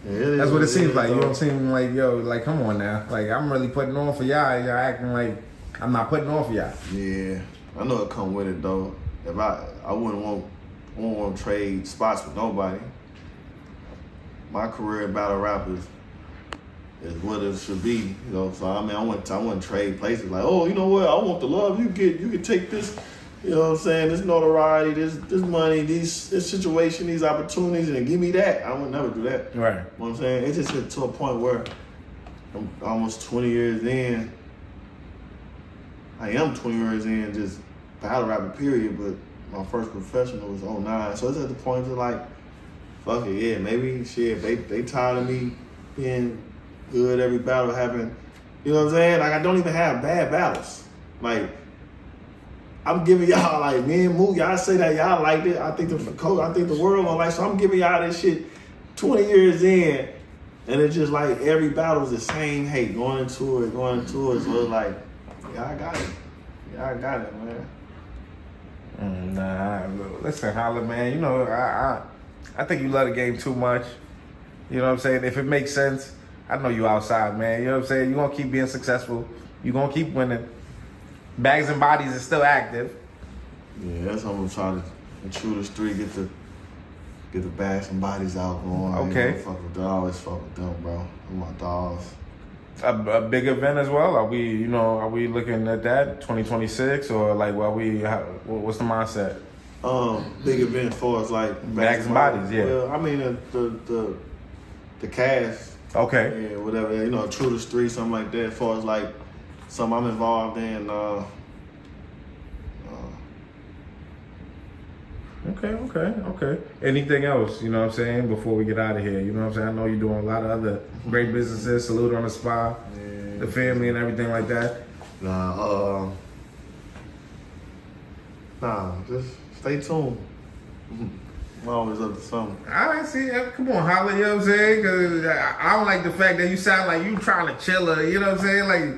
Yeah, that's what it seems like. You don't seem like, yo, like, come on now. Like, I'm really putting on for y'all, and y'all acting like I'm not putting on for y'all. Yeah. I know it come with it though. If I wouldn't want to trade spots with nobody. My career in battle rap is what it should be, you know. So I mean, I wouldn't trade places like, oh, you know what? I want the love you get. You can take this, you know what I'm saying? This notoriety, this money, this situation, these opportunities, and give me that. I would never do that. Right. You know what I'm saying? It just get to a point where I'm almost 20 years in. I am 20 years in just battle rapping period, but my first professional was 09. So it's at the point of like, fuck it, yeah, maybe shit, they tired of me being good every battle having, you know what I'm saying? Like I don't even have bad battles. Like I'm giving y'all like me and Mook, y'all say that y'all liked it. I think the world gonna like, so I'm giving y'all this shit 20 years in, and it's just like every battle is the same hate going into it. So it's like, yeah, I got it, man. Nah, listen, Holla, man. You know, I think you love the game too much. You know what I'm saying? If it makes sense, I know you outside, man. You know what I'm saying? You're gonna keep being successful. You're gonna keep winning. Bags and Bodies is still active. Yeah, that's what I'm trying to intrude the street, get the Bags and Bodies out going. Okay. Fuck with them. I always fuck with them, bro. They're my dogs. A big event as well. Are we looking at that 2026 or like what's the mindset? Big event for us like Bags and Bodies, yeah. Well, I mean the cast. Okay. Yeah, whatever. You know, True to the Street, something like that. As far as like something I'm involved in. Okay. Anything else, you know what I'm saying, before we get out of here? You know what I'm saying? I know you're doing a lot of other great businesses, Salute on the Spot, the family and everything like that. Nah, just stay tuned. I'm always up to something. I see. Come on, Holla, you know what I'm saying? Because I don't like the fact that you sound like you trying to chill her, you know what I'm saying? Like,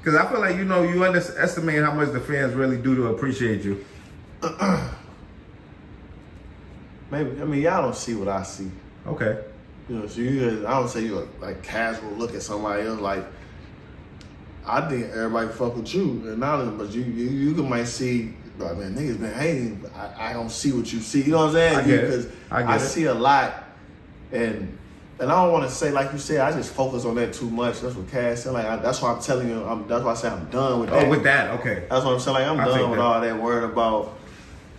because I feel like, you underestimate how much the fans really do to appreciate you. Maybe. I mean, y'all don't see what I see. Okay. You know, so I don't say you're like casual look at somebody else. Like, I think everybody fuck with you, and but you might see, but man, niggas been hating. But I don't see what you see. You know what I'm saying? I get it. Because I see a lot, and I don't want to say like you said. I just focus on that too much. That's what Cass said. Like that's why I'm telling you. That's why I say I'm done with that. Oh, with that, okay. That's what I'm saying. Like I'm done with that. all that word about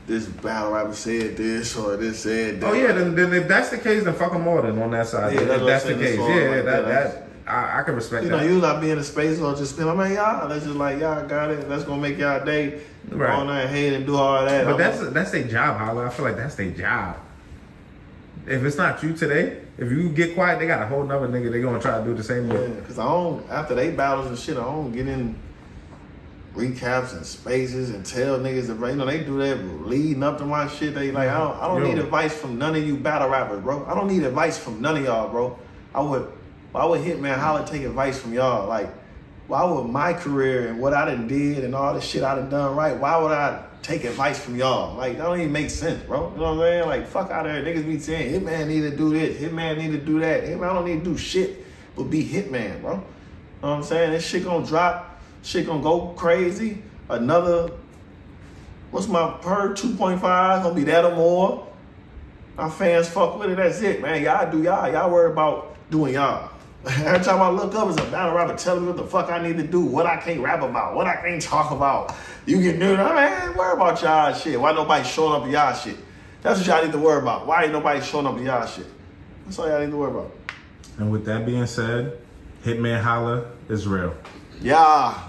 this battle rapper said this or this said that. Oh yeah, then if that's the case, then fuck them all then on that side. Yeah, if that's the case, like that I can respect that. You not be in a space or just spend. I mean, y'all, that's just like y'all got it. That's gonna make y'all day. Right. All night hate and do all that. But that's their job, Holla. I feel like that's their job. If it's not you today, if you get quiet, they got a whole nother nigga they gonna try to do the same way. Yeah, cause after they battles and shit, I don't get in recaps and spaces and tell niggas that, they do that leading up to my shit. They like, I don't need advice from none of you battle rappers, bro. I don't need advice from none of y'all, bro. Why would Hitman Holla take advice from y'all? Like, why would my career and what I done did and all the shit I done done right, why would I take advice from y'all? Like, that don't even make sense, bro. You know what I'm saying? Like, fuck out there. Niggas be saying, Hitman need to do this, Hitman need to do that. Hitman don't need to do shit but be Hitman, bro. You know what I'm saying? This shit gonna drop. Shit gonna go crazy. Another, what's my per 2.5? Gonna be that or more. My fans fuck with it. That's it, man. Y'all do y'all. Y'all worry about doing y'all. Every time I look up, it's a battle rapper telling me what the fuck I need to do, what I can't rap about, what I can't talk about. You can do that, man. Worry about y'all shit. Why nobody showing up to y'all shit? That's what y'all need to worry about. Why ain't nobody showing up to y'all shit? That's all y'all need to worry about. And with that being said, Hitman Holla is real. Yeah.